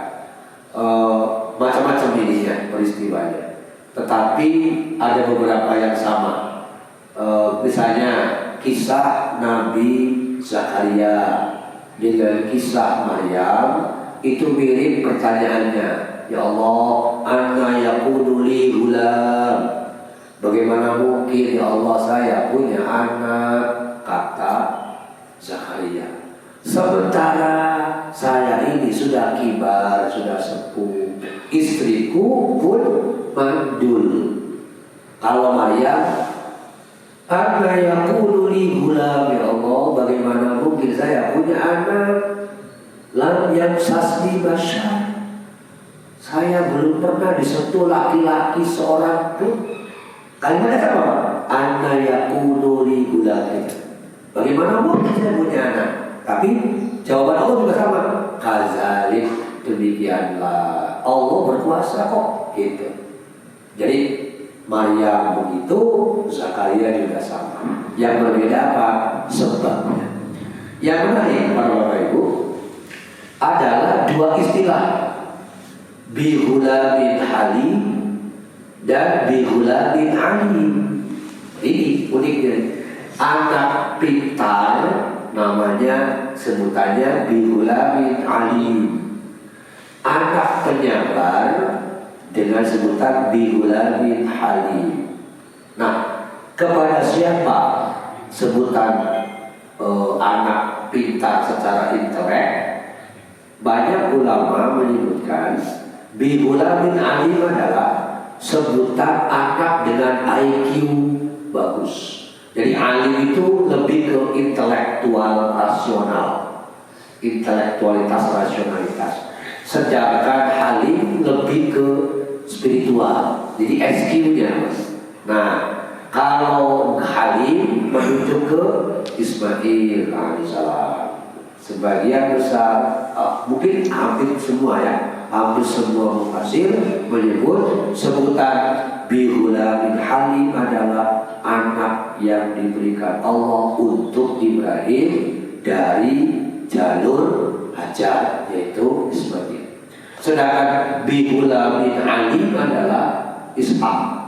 Macam-macam ininya peristiwanya. Tetapi ada beberapa yang sama. Misalnya kisah Nabi Zakaria dengan kisah Maryam itu mirip pertanyaannya. Ya Allah, anna yakunu li gulam. Bagaimana mungkin ya Allah saya punya anak, kata Zakaria. Sementara saya ini sudah kibar, sudah sepuh, istriku pun mandul. Kalau Maryam, anna yakunu li gulam, ya Allah, bagaimana mungkin saya punya anak, lam yamsasni bashar, saya belum pernah disentuh laki-laki seorang pun. Kalimatnya apa? Anna yakunu li gulam, bagaimana mungkin saya punya anak? Tapi jawaban Allah juga sama. Kazalik, demikianlah Allah berkuasa kok, gitu. Jadi Maryam begitu, Zakaria juga sama. Yang berbeda apa? Sebabnya. Yang menarik para bapak ibu adalah 2 istilah, bihulamin halim dan bihulamin alim. Ini uniknya. Anak pintar namanya sebutannya bihulamin alim. Anak penyabar dengan sebutan bihulamin halim. Nah, kepada siapa sebutan anak pintar secara intelek? Banyak ulama menyebutkan bihulamin alim adalah sebutan anak dengan IQ bagus. Jadi alim itu lebih ke intelektual rasional, intelektualitas rasionalitas. Sedangkan halim lebih ke spiritual, jadi SQ-nya. Nah, Kalau Halim menuju ke Ismail alaihissalam. Sebagian besar, mungkin hampir semua ya, hampir semua mufassir menyebut sebutan Bihula bin Halim adalah anak yang diberikan Allah untuk Ibrahim dari jalur Hajar, yaitu Ismail. Sedangkan Bihula bin Halim adalah Ishak.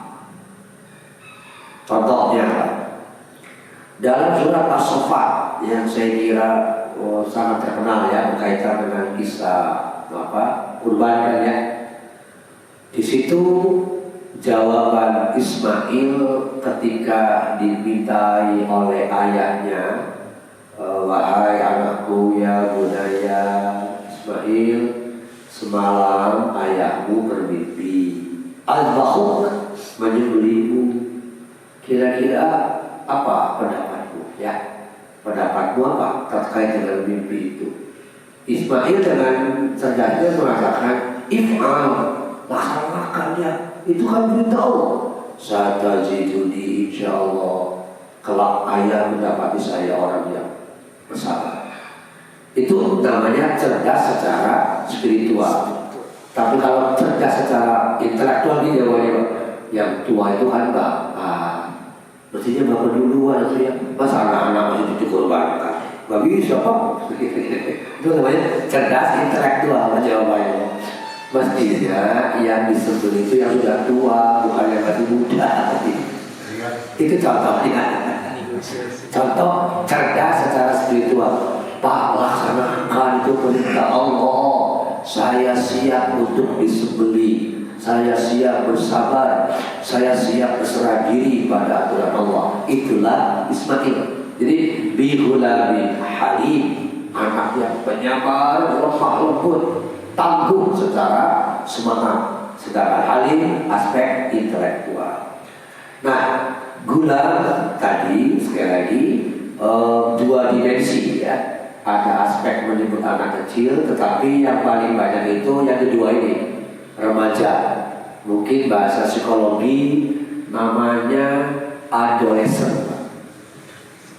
Contohnya dalam surat As-Saffat yang saya kira sangat terkenal ya, berkaitan dengan kisah kurban kan ya. Di situ jawaban Ismail ketika dimintai oleh ayahnya, wahai anakku ya bunaya Ismail, semalam ayahmu bermimpi al-bakhuk, menyembelihmu. Kira-kira apa pendapatmu ya? Pendapatmu apa terkait dengan mimpi itu? Ismail dengan cerdasnya mengatakan, if'al, laksanakan ya, itu kan berita Allah. Satajiduni insyaallah, kelak ayah mendapati saya orang yang bersabar. Itu namanya cerdas secara spiritual. Tapi kalau cerdas secara intelektual dia yang tua itu kan mestinya bapak duluan itu ya, masa anak-anak masih dikorbankan? Gak bisa kok. Itu namanya cerdas intelektual jawabannya. Mestinya yang disebut itu yang sudah tua, bukan yang masih muda. Itu contohnya. Contoh cerdas secara spiritual. Pak, laksanakan itu perintah Allah. Saya siap untuk disembelih. Saya siap bersabar, saya siap berserah diri pada aturan Allah. Itulah Ismail. Jadi Bihula bin Halim, anak yang penyabar, lemah lembut, tangguh secara semangat. Sedangkan Halim aspek intelektual. Nah, Gulam tadi sekali lagi dua dimensi ya. Ada aspek menyebut anak kecil, tetapi yang paling banyak itu yang kedua ini, remaja. Mungkin bahasa psikologi namanya adolescent.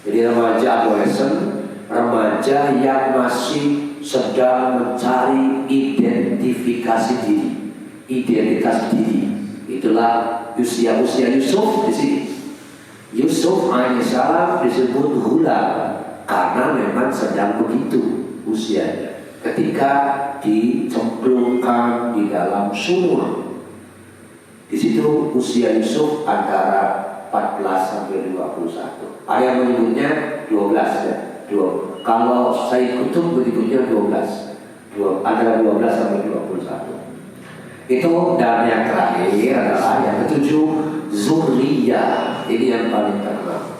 Jadi remaja adolescent, remaja yang masih sedang mencari identifikasi diri, identitas diri. Itulah usia-usia Yusuf di sini. Yusuf alaihissalam disebut Ghulam karena memang sedang begitu usianya ketika dicemplungkan di dalam sumur. Di situ usia Yusuf antara 14 sampai 21. Ada yang menyebutnya 12 ya. Kalau Said Qutb menyebutnya 12. Antara 12 sampai 21. Itu, dan yang terakhir adalah yang ketujuh, Zuriyah. Ini yang paling terkenal.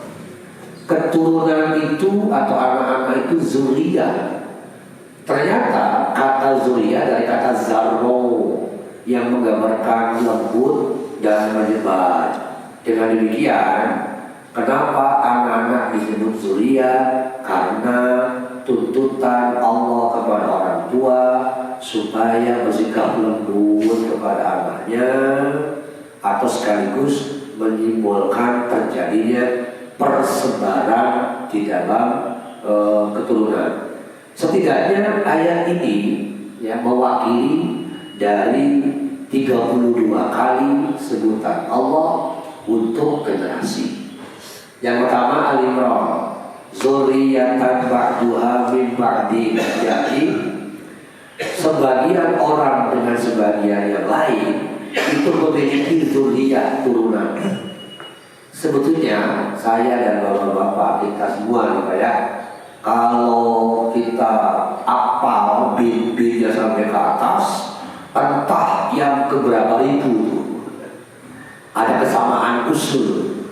Keturunan itu atau anak-anak itu Zuriyah. Ternyata kata Zuriyah dari kata Zarro yang menggambarkan lembut dan menyebar. Dengan demikian, kenapa anak-anak disebut Zuriyah? Karena tuntutan Allah kepada orang tua supaya bersikap lembut kepada anaknya, atau sekaligus menyimbolkan terjadinya persebaran di dalam keturunan. Setidaknya ayat ini ya mewakili dari 32 kali sebutan Allah untuk generasi. Yang pertama Al-Imran, Zuriyatan ba'duha min ba'di. Jadi sebagian orang dengan sebagian yang lain itu memiliki zuriyah, turunan. Sebetulnya saya dan bapak-bapak kita semua ya, kalau kita apal bin-binnya sampai ke atas, entah yang keberapa ribu, ada kesamaan usul.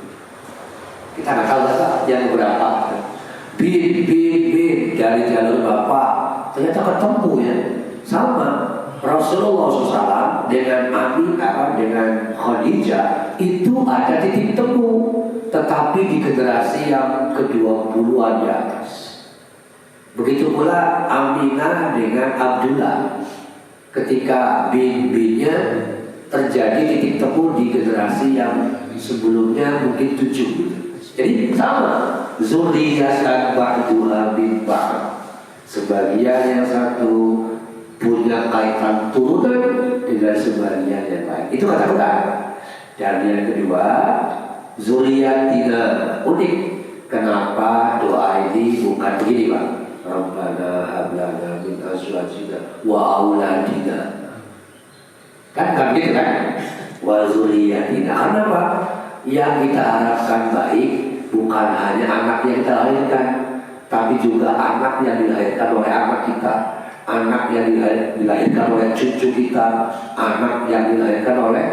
Kita nggak tahu yang berapa. Bin dari jalur bapak ternyata ketemu ya, sama. Rasulullah SAW dengan Aminah dengan Khadijah itu ada titik temu, tetapi di generasi yang ke-20-an di atas. Begitu pula Aminah dengan Abdullah, ketika bin-binnya terjadi titik temu di generasi yang sebelumnya mungkin 7 gitu. Jadi sama, zurriyatan ba'duha min ba'd. Sebagian yang satu punya kaitan turunan dengan sebagian yang lain. Itu kata Quran. Dan yang kedua, zuriyatina, unik. Kenapa doa ini bukan begini, Pak? Rabbana hablana min azwajina wa auladina. Kan gitu kan? Wa zuriyatina. Karena apa? Yang kita harapkan baik bukan hanya anak yang kita lahirkan, tapi juga anak yang dilahirkan oleh anak kita, anak yang dilahirkan oleh cucu kita, anak yang dilahirkan oleh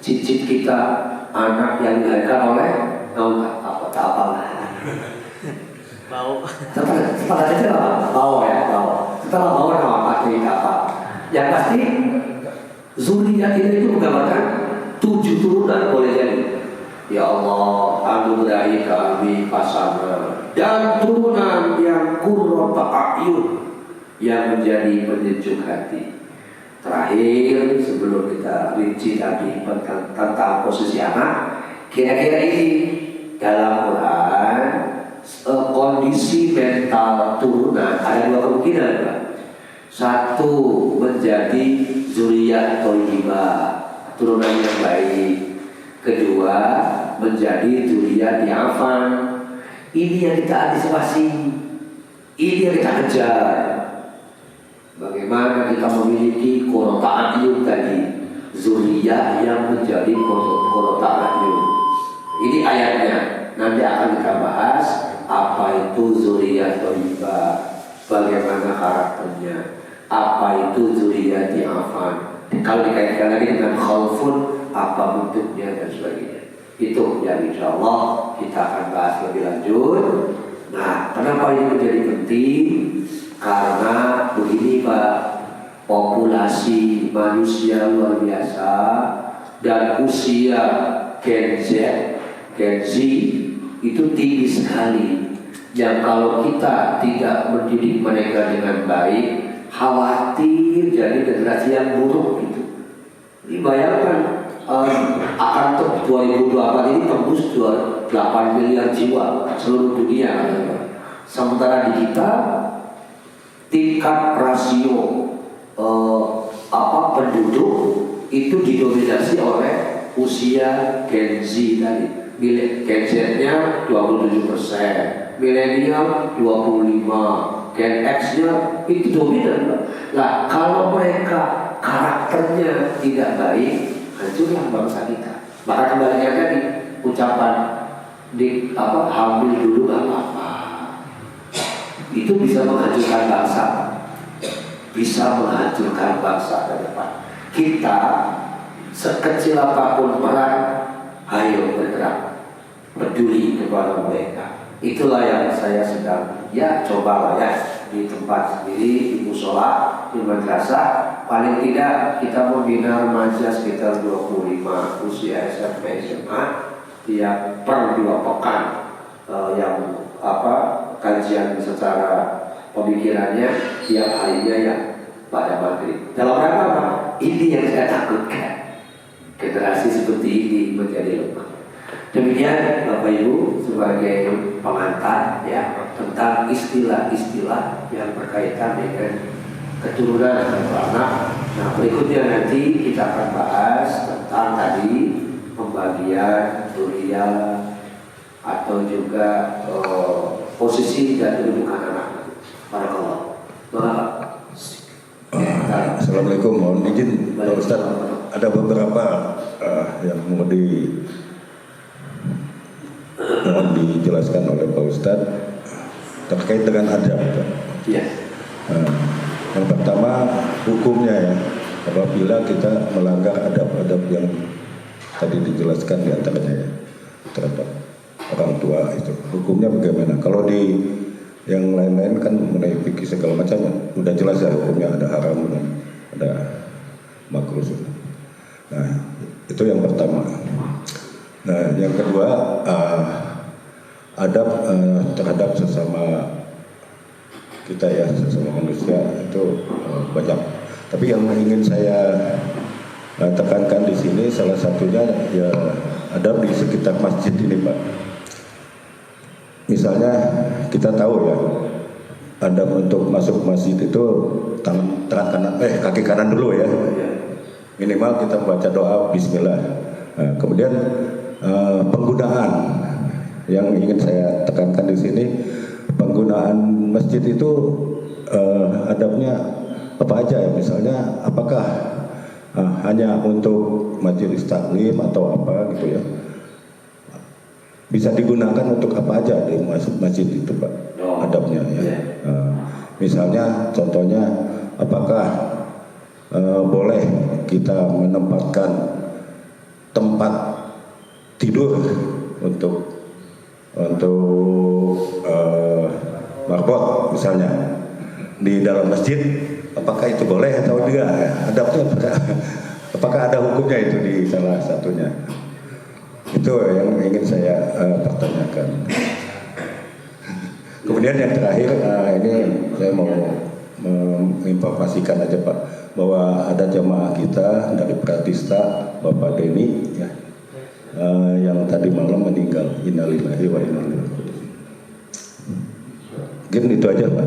cicit kita, anak yang dilahirkan oleh apa bau. Setelah itu apa? Bau ya, bau. Setelah bau nama apa? Yang pasti zuriyat itu menggambarkan 7 turunan boleh jadi. Ya Allah, anugerahi kami pasangan dan turunan yang qurrata a'yun, yang menjadi penyejuk hati. Terakhir, sebelum kita rinci tadi tentang posisi anak, kira-kira ini dalam Quran kondisi mental turunan ada 2 kemungkinan, Pak. Satu, menjadi zuriyat thayyibah, turunan yang baik. Kedua, menjadi zuriyat yang afan. Ini yang kita antisipasi, ini yang kita kejar. Bagaimana kita memiliki qurrata a'yun tadi, zuriyah yang menjadi qurrata a'yun. Ini ayatnya, nanti akan kita bahas apa itu zuriyat thayyibah, bagaimana karakternya, apa itu zuriyat yang afan. Kalau dikaitkan lagi dengan khaufun, apa bentuknya dan sebagainya. Itu yang insya Allah kita akan bahas lebih lanjut. Nah, kenapa ini menjadi penting? Karena begini, Pak, populasi manusia luar biasa dan usia Gen Z itu tinggi sekali. Yang kalau kita tidak mendidik mereka dengan baik, khawatir jadi generasi yang buruk gitu. Ini bayangkan akan 2024 ini tembus 8 miliar jiwa seluruh dunia. Sementara di kita tingkat rasio penduduk itu didominasi oleh usia Gen Z tadi. Gen Z-nya 27%, milenial 25%, Gen X-nya itu dominan. Nah, kalau mereka karakternya tidak baik, hancurlah bangsa kita. Maka kembalinya tadi ucapan hamil dulu nggak apa-apa. Itu bisa menghancurkan bangsa, bisa menghancurkan bangsa ke depan. Kita sekecil apapun peran, ayo bergerak, peduli kepada mereka. Itulah yang saya sedang cobalah di tempat sendiri, di musola, di madrasah. Paling tidak kita membina remaja sekitar 25 usia SMP SMA tiap per 2 pekan yang kajian secara pemikirannya tiap harinya yang pada maghrib. Dalam rangka apa? Ini yang saya takutkan, generasi seperti ini menjadi lemah. Demikian Bapak Ibu sebagai pengantar tentang istilah-istilah yang berkaitan dengan keturunan atau anak. Nah, berikutnya nanti kita akan bahas tentang tadi pembagian zuriyah atau juga posisi dan kedudukan anak. Barakallah. Assalamualaikum, mohon izin Pak Ustaz, ada beberapa yang mau dijelaskan oleh Pak Ustaz terkait dengan adab. Iya. Yang pertama hukumnya apabila kita melanggar adab-adab yang tadi dijelaskan diantaranya terhadap orang tua itu, hukumnya bagaimana? Kalau di yang lain-lain kan mengenai fikih segala macam udah jelas hukumnya, ada haram dan ada makruh. Nah, itu yang pertama. Nah, yang kedua adab terhadap sesama kita sesama manusia itu banyak. Tapi yang ingin saya tekankan di sini salah satunya adab di sekitar masjid ini, Pak. Misalnya kita tahu ya, adab untuk masuk masjid itu tangan kanan, kaki kanan dulu ya. Minimal kita membaca doa Bismillah. Nah, kemudian penggunaan yang ingin saya tekankan di sini, penggunaan masjid itu adabnya apa aja ya? Misalnya apakah hanya untuk majelis taklim atau apa gitu ya? Bisa digunakan untuk apa aja di masjid itu, Pak? Adabnya ya. Misalnya contohnya apakah boleh kita menempatkan tempat tidur untuk marbot misalnya di dalam masjid, apakah itu boleh atau tidak? Adabnya apakah ada hukumnya itu di salah satunya? Itu yang ingin saya pertanyakan. Kemudian yang terakhir, ini saya mau menginformasikan aja Pak, bahwa ada jamaah kita dari Pratista, Bapak Denny ya, yang tadi malam meninggal. Innalillahi wa inna ilaihi raji'un. Mungkin itu aja Pak.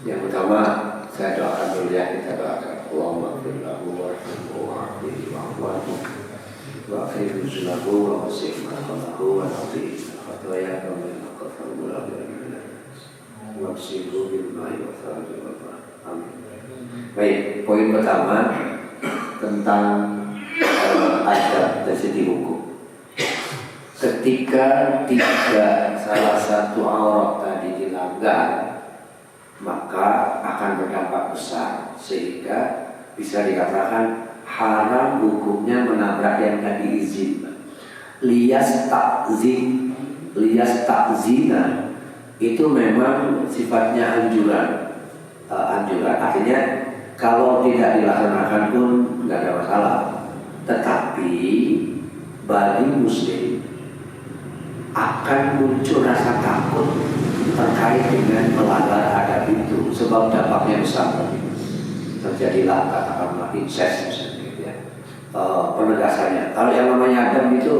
Yang pertama saya doakan dulu ya, kita doakan Allahumma firlahu warhamhu wa'afihi wa'afu wa akhiru sulahu wa wasih ma'alahu wa nafi fatwaya kami akafal mulabi wa silu bilma'i wa salatu wa amin. Baik, poin pertama tentang adab dari segi hukum. Ketika tidak salah satu aurat tadi dilanggar, maka akan berdampak besar sehingga bisa dikatakan haram hukumnya menabrak yang tadi izin. Lias takzina itu memang sifatnya anjuran. Artinya kalau tidak dilaksanakan pun nggak ada masalah. Tetapi bagi muslim akan muncul rasa takut terkait dengan melanggar adab itu, sebab dampaknya besar. Terjadilah katakanlah incest misalnya gitu ya. Penegasannya, kalau yang namanya adab itu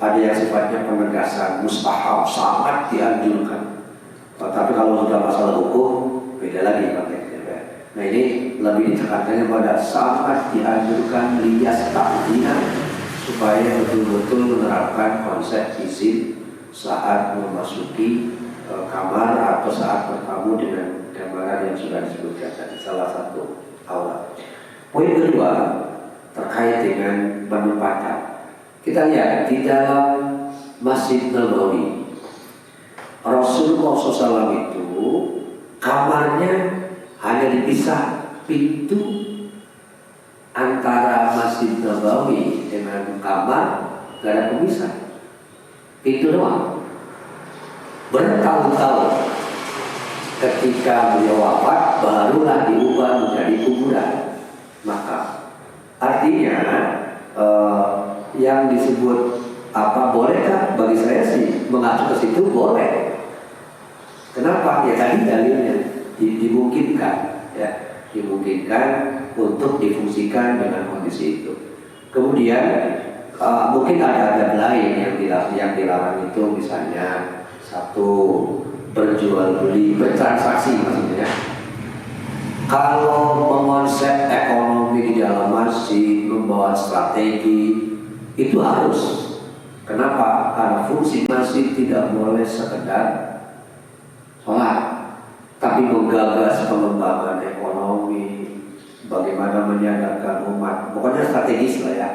ada yang sifatnya penegasan mustahab, sangat dianjurkan. Tapi kalau sudah masalah hukum beda lagi konteksnya. Nah ini lebih ditekankannya pada sangat dianjurkan lias takzina, supaya betul-betul menerapkan konsep izin saat memasuki kamar atau saat bertamu dengan gambaran yang sudah disebutkan tadi, salah satu aurat. Poin kedua terkait dengan penempatan. Kita lihat di dalam Masjid Nabawi, Rasulullah SAW itu kamarnya hanya dipisah pintu antara Masjid Nabawi dengan kamar, gak ada pemisah, pintu doang. Bertahun-tahun ketika beliau wafat barulah diubah menjadi kuburan. Maka artinya yang disebut apa bolehkah, bagi saya sih mengacu ke situ boleh. Kenapa? Ya tadi dalilnya dimungkinkan ya, dimungkinkan untuk difungsikan dengan kondisi itu. Kemudian mungkin ada adab lain yang dilarang itu, misalnya satu, berjual beli, bertransaksi maksudnya. Kalau mengonsep ekonomi di dalam masjid, membawa strategi, itu harus. Kenapa? Karena fungsi masjid tidak boleh sekedar sholat, tapi menggagas pengembangan ekonomi, bagaimana menyadarkan umat. Pokoknya strategis lah ya,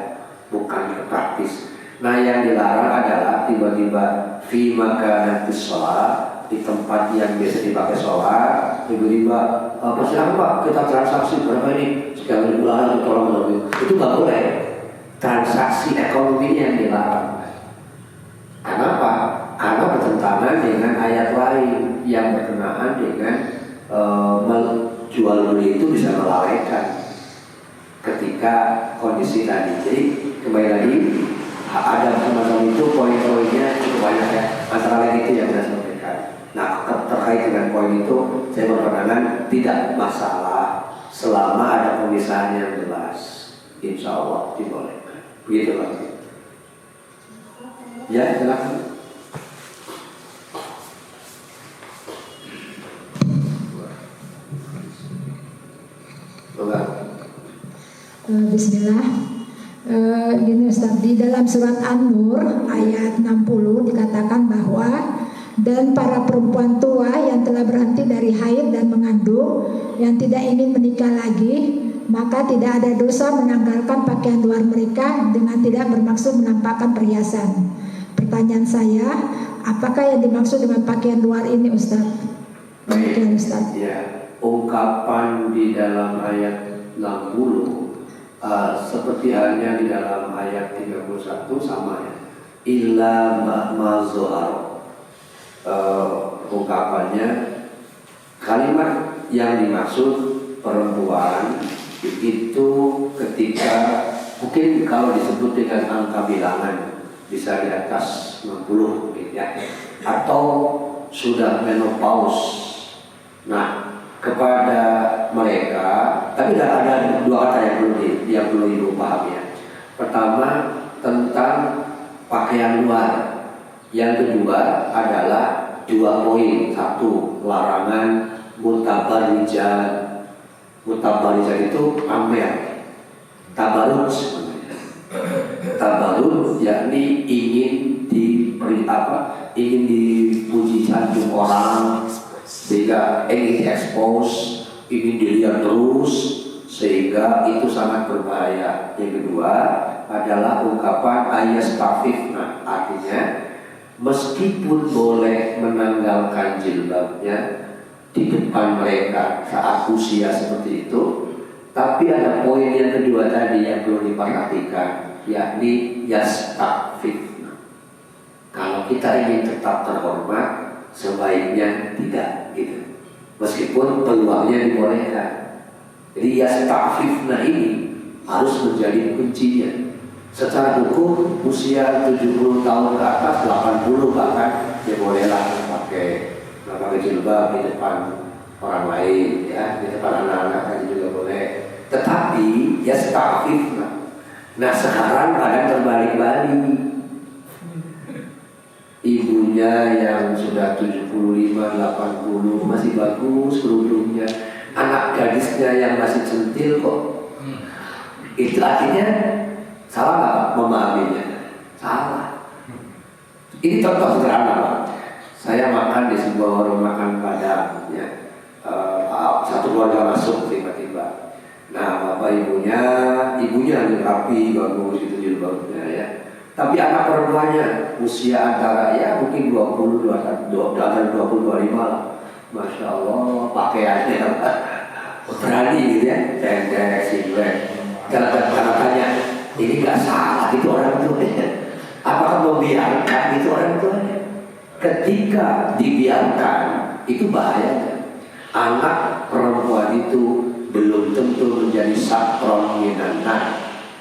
bukan praktis. Nah yang dilarang adalah tiba-tiba fi makanatis sholat, di tempat yang biasa dipakai sholat, tiba-tiba silakan Pak kita transaksi berapa ini, sekian ribu lah, tolong. Itu nggak boleh. Transaksi ekonomi yang dilarang. Kenapa? Karena bertentangan dengan ayat lain yang berkenaan dengan jual beli itu bisa melalaikan ketika kondisi tadi. Jadi kembali lagi, ada semacam itu, poin-poinnya cukup banyak ya. Antara lain itu yang saya sampaikan. Nah terkait dengan poin itu saya berpandangan tidak masalah selama ada pemisahan yang jelas. Insya Allah dibolehkan. Begitu Pak. Ya, silakan. Bismillah. Gini Ustaz, di dalam surat An-Nur ayat 60 dikatakan bahwa dan para perempuan tua yang telah berhenti dari haid dan mengandung yang tidak ingin menikah lagi, maka tidak ada dosa menanggalkan pakaian luar mereka dengan tidak bermaksud menampakkan perhiasan. Pertanyaan saya, apakah yang dimaksud dengan pakaian luar ini Ustaz? Demikian Ustaz. Ya, ungkapan di dalam ayat 60 seperti halnya di dalam ayat 31 sama ya. Illa ma'mazuhar. Ungkapannya kalimat yang dimaksud perempuan itu ketika mungkin kalau disebut dengan angka bilangan bisa di atas 60 gitu ya, atau sudah menopause. Nah, kepada mereka, tapi ada dua kata yang perlu ibu pahami ya. Pertama tentang pakaian luar, yang kedua adalah 2 poin. 1, larangan mutabarijat. Mutabarijat itu pamer, tabarut. Tabarut yakni ingin ingin dipuji sanjung orang, sehingga ingin expose, ingin dilihat terus, sehingga itu sangat berbahaya. Yang kedua adalah ungkapan ayastafifna, artinya meskipun boleh menanggalkan jilbabnya di depan mereka saat usia seperti itu, tapi ada poin yang kedua tadi yang perlu diperhatikan, yakni yastafifna. Kalau kita ingin tetap terhormat, sebaiknya tidak gitu, meskipun peluangnya dibolehkan. Jadi yastafifna ini harus menjadi kuncinya. Secara hukum usia 70 tahun ke atas, 80 bahkan ya bolehlah pakai jilbab di depan orang lain ya, di depan anak-anak tadi juga boleh. Tetapi yastafifna. Nah sekarang ada terbalik-balik. Ibunya yang sudah 75, 80 masih bagus kerudungnya, anak gadisnya yang masih centil kok. Itu artinya salah nggak memahaminya? Salah. Ini contoh sederhana Pak. Saya makan di sebuah warung makan Padang ya. Satu keluarga masuk tiba-tiba. Nah bapak ibunya yang rapi, bagus itu jilbabnya ya. Tapi anak perempuannya usia antara ya mungkin 20, 25 lah. Masya Allah pakaiannya berani gitu ya, tendek, singlet. Kalau tanya, ini gak salah itu orang tuanya. Apakah membiarkan itu orang tuanya? Ketika dibiarkan itu bahayanya. Anak perempuan itu belum tentu menjadi satron minanar,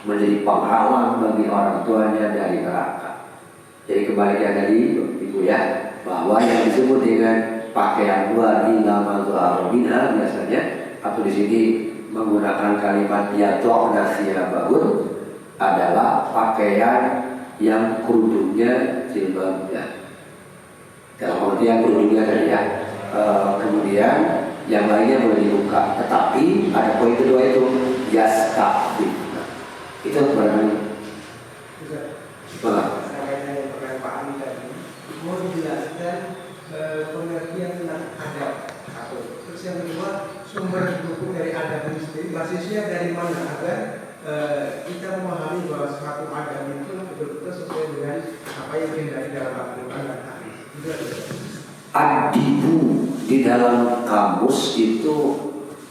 menjadi penghalang bagi orang tuanya dari neraka. Jadi kembalikan tadi Ibu ya, bahwa yang disebut dengan pakaian luar illa mazhar minha biasanya, atau di sini menggunakan kalimat yadokna siyabahun, adalah pakaian yang kerudungnya jilbabnya. Dalam artian kerudungnya tadi ya. Kemudian yang lainnya boleh dibuka, tetapi ada poin kedua itu yastafif. Itu berarti saya yang Pak Ali tadi mau dijelaskan pengertian tentang adab satu. Terus yang kedua sumber hukum dari adab itu sendiri basisnya dari mana agar kita memahami bahwa suatu adab itu betul-betul sesuai dengan apa yang dihindari dalam Al-Quran dan hadis. Adibu di dalam kamus itu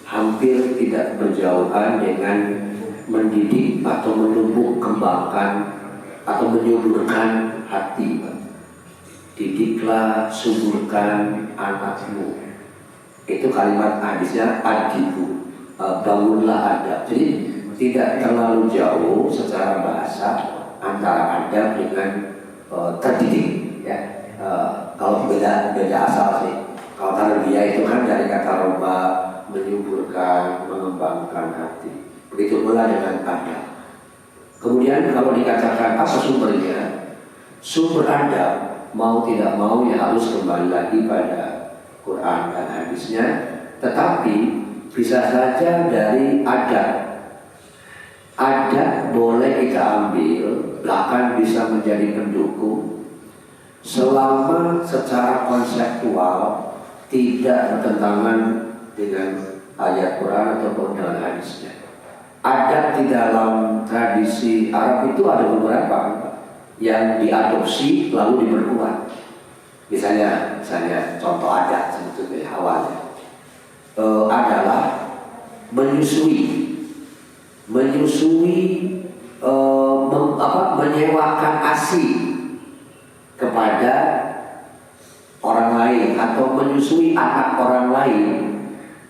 hampir tidak berjauhan dengan mendidik atau menumbuh kembangkan atau menyuburkan hati. Didiklah, suburkan anakmu. Itu kalimat hadisnya adibu, bangunlah adab. Jadi tidak terlalu jauh secara bahasa antara adab dengan terdidik ya. Kalau beda asal sih. Kalau tarbiyah itu kan dari kata roba, menyuburkan, mengembangkan hati. Begitu pula dengan adab. Kemudian kalau dikatakan apa sumbernya? sumber adab mau tidak mau ya harus kembali lagi pada Quran dan hadisnya, tetapi bisa saja dari adab. Adab boleh kita ambil, bahkan bisa menjadi pendukung selama secara konseptual tidak bertentangan dengan ayat Quran ataupun dengan hadisnya. Adab di dalam tradisi Arab itu ada beberapa yang diadopsi lalu diperkuat. Misalnya contoh adat sebetulnya awalnya adalah menyewakan ASI kepada orang lain atau menyusui anak orang lain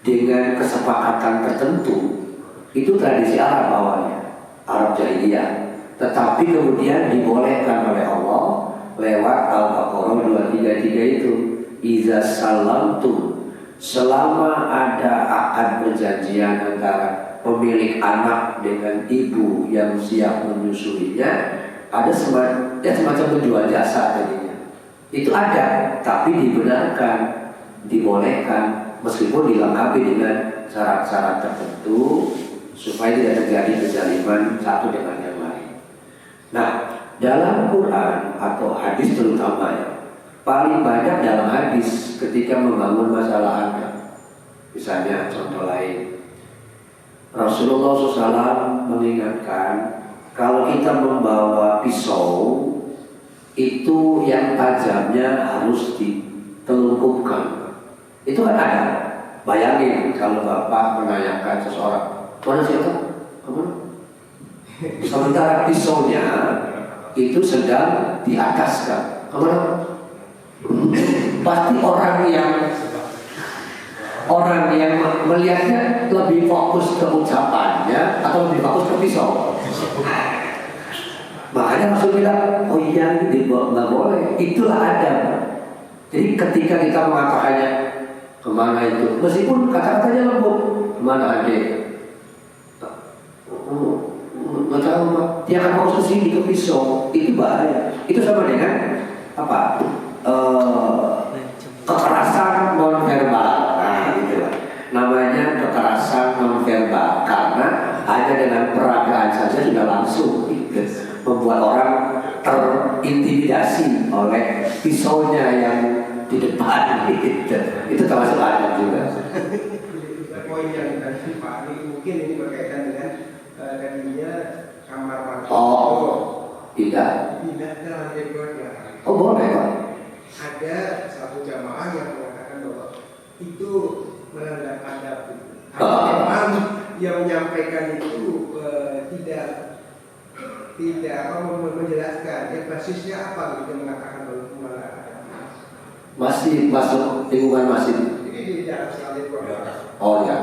dengan kesepakatan tertentu. Itu tradisi Arab awalnya, Arab jahiliyah. Tetapi kemudian dibolehkan oleh Allah lewat Al-Baqarah 233 itu, iza salamtum, selama ada akad perjanjian antara pemilik anak dengan ibu yang siap menyusuinya, ada semacam penjual jasa tadinya. Itu ada, tapi dibenarkan, dibolehkan, meskipun dilengkapi dengan syarat-syarat tertentu supaya tidak terjadi kezaliman satu dengan yang lain. Nah, dalam Quran atau hadis terutama ya, paling banyak dalam hadis ketika membangun masalah adab. Misalnya contoh lain, Rasulullah SAW mengingatkan kalau kita membawa pisau itu yang tajamnya harus ditelungkupkan. Itu kan ada. Bayangin kalau Bapak menanyakan seseorang, mana siapa? Kemana? Sementara pisaunya itu sedang diataskan. Kemana? Pasti orang yang melihatnya lebih fokus ke ucapannya atau lebih fokus ke pisau. Makanya Rasul bilang, oh iya ini nggak boleh. Itulah adab. Jadi ketika kita mengatakannya kemana itu, meskipun kata-katanya lembut, kemana adik? Nggak tahu Pak. Dia akan fokus ke sini ke pisau. Itu bahaya. Itu sama dengan apa? Kekerasan non verbal. Nah, itulah. Namanya kekerasan non verbal karena hanya dengan peragaan saja sudah langsung membuat orang terintimidasi oleh pisaunya yang di depan gitu. Itu termasuk adab juga. Poin yang tadi Pak Ali mungkin ini berkaitan dengan tadinya kamar mandi. Oh, tidak. Tidak ke lantai 2. Oh boleh Pak. Ada satu jamaah yang mengatakan bahwa itu melanggar adab. Imam yang menyampaikan itu tidak menjelaskan ya basisnya apa gitu mengatakan bahwa itu melanggar adab. Masih masuk lingkungan masjid. Ini di dalam sekali program. Oh ya.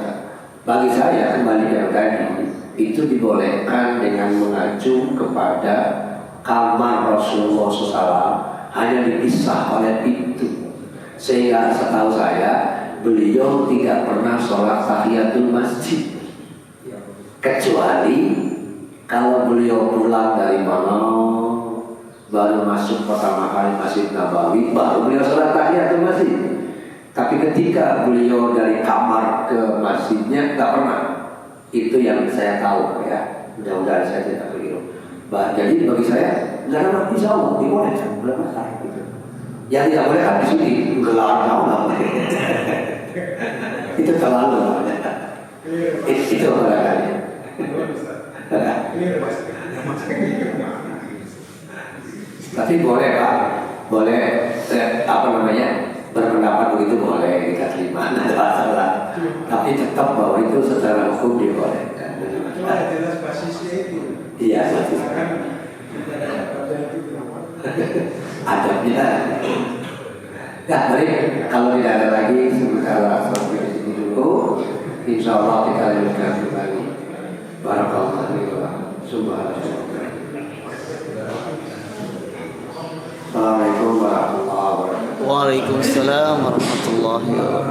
Bagi saya kembali yang tadi itu dibolehkan dengan mengacu kepada kamar Rasulullah SAW hanya dipisah oleh pintu, sehingga setahu saya beliau tidak pernah sholat tahiyatul masjid, kecuali kalau beliau pulang dari mana baru masuk pertama kali Masjid Nabawi baru beliau sholat tahiyatul masjid. Tapi ketika beliau dari kamar ke masjidnya nggak pernah. Itu yang saya tahu ya. Mudah-mudahan saya tidak keliru. Jadi bagi saya nggak ada insya Allah dibolehkan, boleh masalah gitu. Yang tidak boleh kan di sini gelar tahu itu terlalu itu barangkali. Tapi boleh Pak, boleh berpendapat begitu boleh kita terima, tidak ada masalah. Tapi tetap bahwa itu secara hukum dibolehkan. Jelas basisnya itu. Iya basis. Adabnya. Ya baik, kalau tidak ada lagi sementara sampai di sini dulu. Insya Allah kita lanjutkan kembali. Barakallahu fiikum. Subhanallah. Assalamualaikum warahmatullahi wabarakatuh. Waalaikumsalam warahmatullahi wabarakatuh.